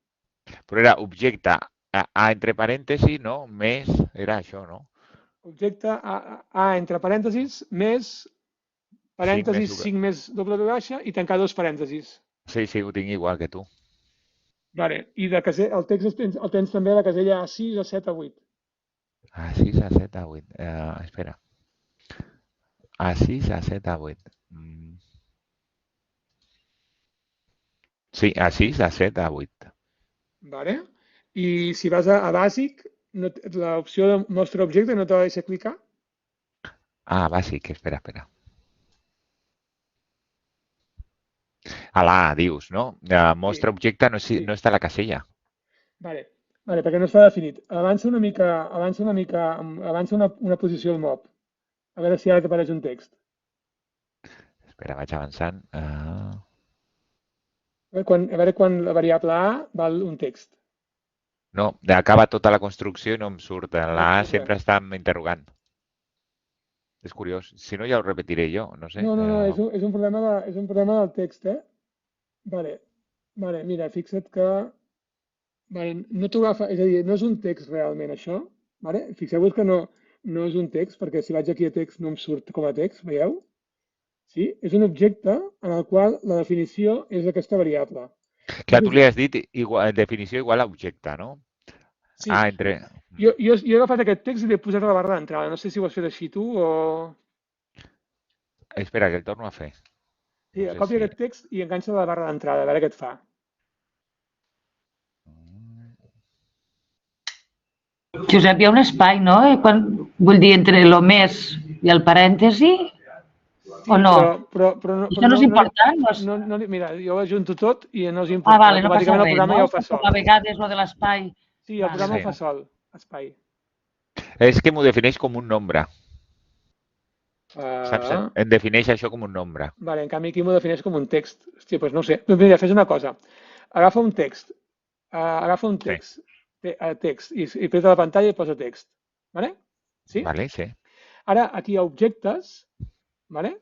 Però era objecte A entre parèntesis, no? Més, era això, no? Objecte A entre parèntesis, més, parèntesis 5 més W baixa i tancar 2 parèntesis. Sí, ho tinc igual que tu. Vale, i el text el tens també a la casella A6, A7, A8. A6, A7, A8. Espera. A6, A7, A8. Sí, A6, A7, A8. Vale. I si vas a bàsic, l'opció de mostra objecte no te va deixar clicar? Bàsic, espera. A l'A, dius, no? Mostra objecte no està a la casella. Vale, perquè no està definit. Avança una posició al mob. A veure si ara t'apareix un text. Espera, vaig avançant. A veure quan la variable A val un text. No, acaba tota la construcció i no em surt. La A sempre està interrogant. És curiós. Si no, ja ho repetiré jo, no sé. No, és un problema del text, eh? Vale, mira, fixa't que... no t'ho agafa, és a dir, no és un text realment, això. Fixeu-vos que no és un text, perquè si vaig aquí a text no em surt com a text, veieu? Sí? És un objecte en el qual la definició és aquesta variable. Clar, tu li has dit definició igual a objecte, no? Sí. Jo he agafat aquest text i l'he posat a la barra d'entrada. No sé si ho has fet així tu o... Espera, que el torno a fer. Sí, copia aquest text i enganxa a la barra d'entrada, a veure què et fa. Josep, hi ha un espai, no? Vull dir, entre el més i el parèntesi, o no? Això no és important? Mira, jo ho ajunto tot i no és important. Vale, no passa res, no? A vegades lo de l'espai... Sí, el programa ho fa sol, espai. És que m'ho defineix com un nombre. Saps? Em defineix això com un nombre. Vale, en canvi aquí m'ho defineix com un text. Hòstia, doncs no ho sé. Mira, fes una cosa. Agafa un text. Text i preta la pantalla i posa text. Vale? Sí? Vale, sí. Ara, aquí hi ha objectes. Vale?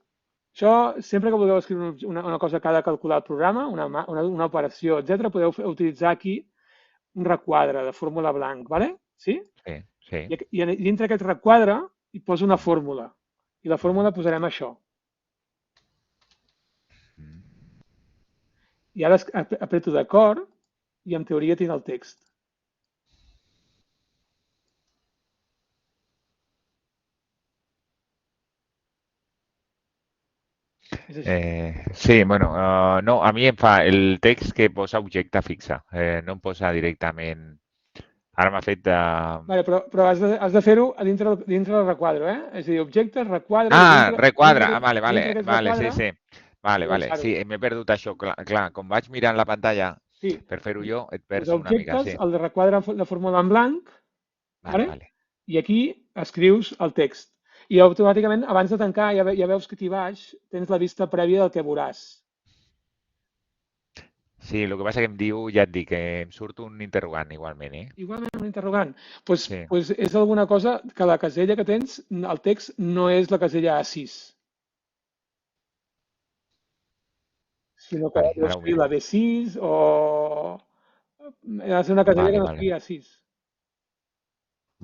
Això, sempre que vulgueu escriure una cosa que ha de calcular el programa, una operació, etc., podeu utilitzar aquí un requadre de fórmula blanc, vale? Sí? Sí. I dintre aquest requadre hi poso una fórmula. I la fórmula posarem això. I ara apreto d'acord i en teoria tinc el text. Sí, bueno, no, a mi em fa el text que posa objecte fixe, no em posa directament... Ara m'ha fet... Vale, però has de fer-ho dintre del requadre, eh? És a dir, objectes, requadre... requadre, vale, sí. Vale, sí, m'he perdut això, clar, com vaig mirant la pantalla per fer-ho jo, et perds una mica, sí. El de requadre de fórmula en blanc, i aquí escrius el text. I automàticament, abans de tancar, ja veus que aquí baix tens la vista prèvia del que veuràs. Sí, el que passa que em diu, ja et dic, que em surt un interrogant igualment, eh? Igualment un interrogant. Doncs és alguna cosa que la casella que tens, el text, no és la casella A6. Sinó que deu escriure la B6 o... Ha de ser una casella que no escrigui A6.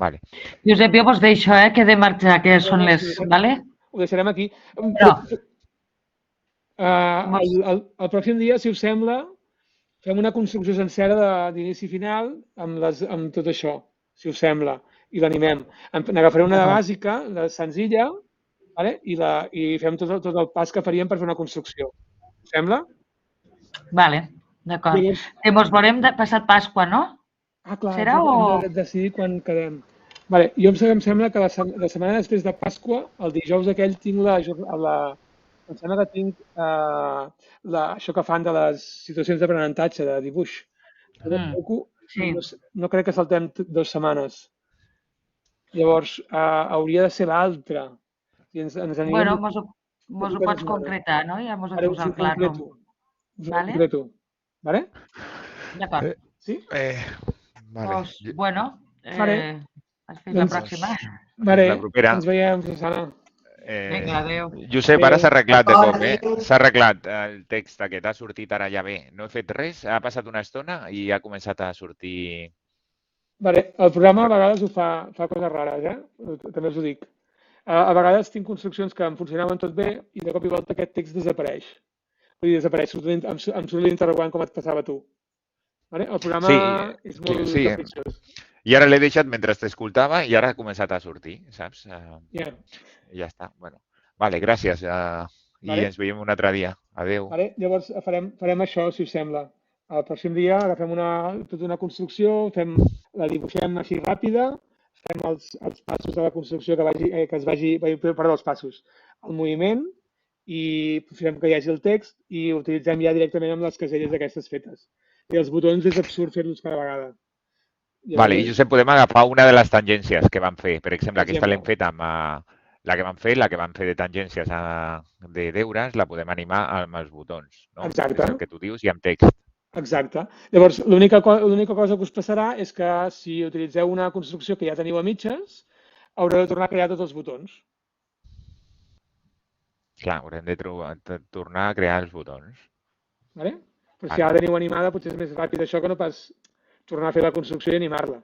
Vale. Josep, jo vos deixo, que he de marxar, que són les... Vale? Ho deixarem aquí. Però... El pròxim dia, si us sembla, fem una construcció sencera d'inici i final amb tot això, si us sembla, i l'animem. N'agafaré una de bàsica, de senzilla, i fem tot el pas que faríem per fer una construcció. Us sembla? Vale, d'acord. Ens veurem passat Pasqua, no? Ah, clar, hem de decidir quan quedem. Vale, jo em sembla que la setmana després de Pasqua, el dijous aquell, tinc em sembla que tinc això que fan de les situacions d'aprenentatge, de dibuix. No crec que saltem 2 setmanes. Llavors, hauria de ser l'altra. Bueno, mos ho pots concretar, no? Ja mos ho dius al clar. Concreto. Vale? D'acord. Sí? Vale. Bueno, fins la pròxima. Vale, ens veiem, Susana. Vinga, adéu. Josep, ara s'ha arreglat de cop, S'ha arreglat el text aquest, ha sortit ara ja bé. No he fet res, ha passat una estona i ha començat a sortir... Vale, el programa a vegades ho fa coses rares, també us ho dic. A vegades tinc construccions que em funcionaven tot bé i de cop i volta aquest text desapareix. Vull dir, desapareix, em surt l'interrogant com et passava a tu. El programa és molt capritxós. I ara l'he deixat mentre t'escoltava i ara ha començat a sortir, saps? Ja està. Bueno, vale, gràcies. I ens veiem un altre dia. Adéu. Llavors farem això, si us sembla. El pròxim dia agafem tota una construcció, la dibuixem així ràpida, fem els passos de la construcció els passos, el moviment, i fem que hi hagi el text i utilitzem ja directament amb les caselles aquestes fetes. I els botons és absurd fer-los cada vegada. Vale, i Josep, podem agafar una de les tangències que vam fer. Per exemple, aquesta l'hem fet amb la que vam fer de tangències de deures, la podem animar amb els botons. Exacte. És el que tu dius, i amb text. Exacte. Llavors, l'única cosa que us passarà és que si utilitzeu una construcció que ja teniu a mitges, haureu de tornar a crear tots els botons. Clar, haurem de tornar a crear els botons. Vale? Però si ja la teniu animada, potser és més ràpid això que no pas tornar a fer la construcció i animar-la.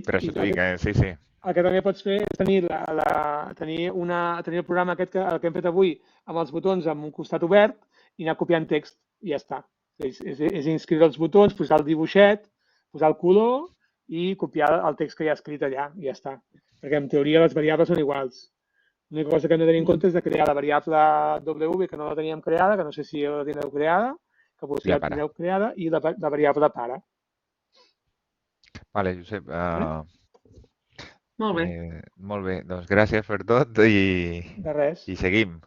Per això t'ho dic, sí. El que també pots fer és tenir el programa aquest que hem fet avui amb els botons amb un costat obert i anar copiant text i ja està. És inscriure els botons, posar el dibuixet, posar el color i copiar el text que hi ha escrit allà i ja està. Perquè en teoria les variables són iguals. L'única cosa que hem de tenir en compte és de crear la variable W, que no la teníem creada, que no sé si la tindreu creada, que potser la tindreu creada, i la variable pare. Vale, Josep. Molt bé. Molt bé, doncs gràcies per tot i seguim.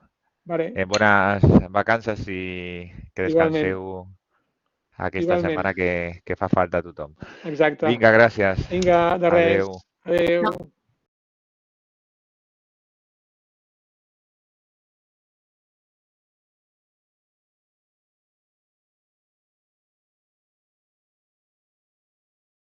Vale. Bones vacances i que descanseu aquesta setmana que fa falta a tothom. Exacte. Vinga, gràcies. Vinga, de res. Adéu. Adéu.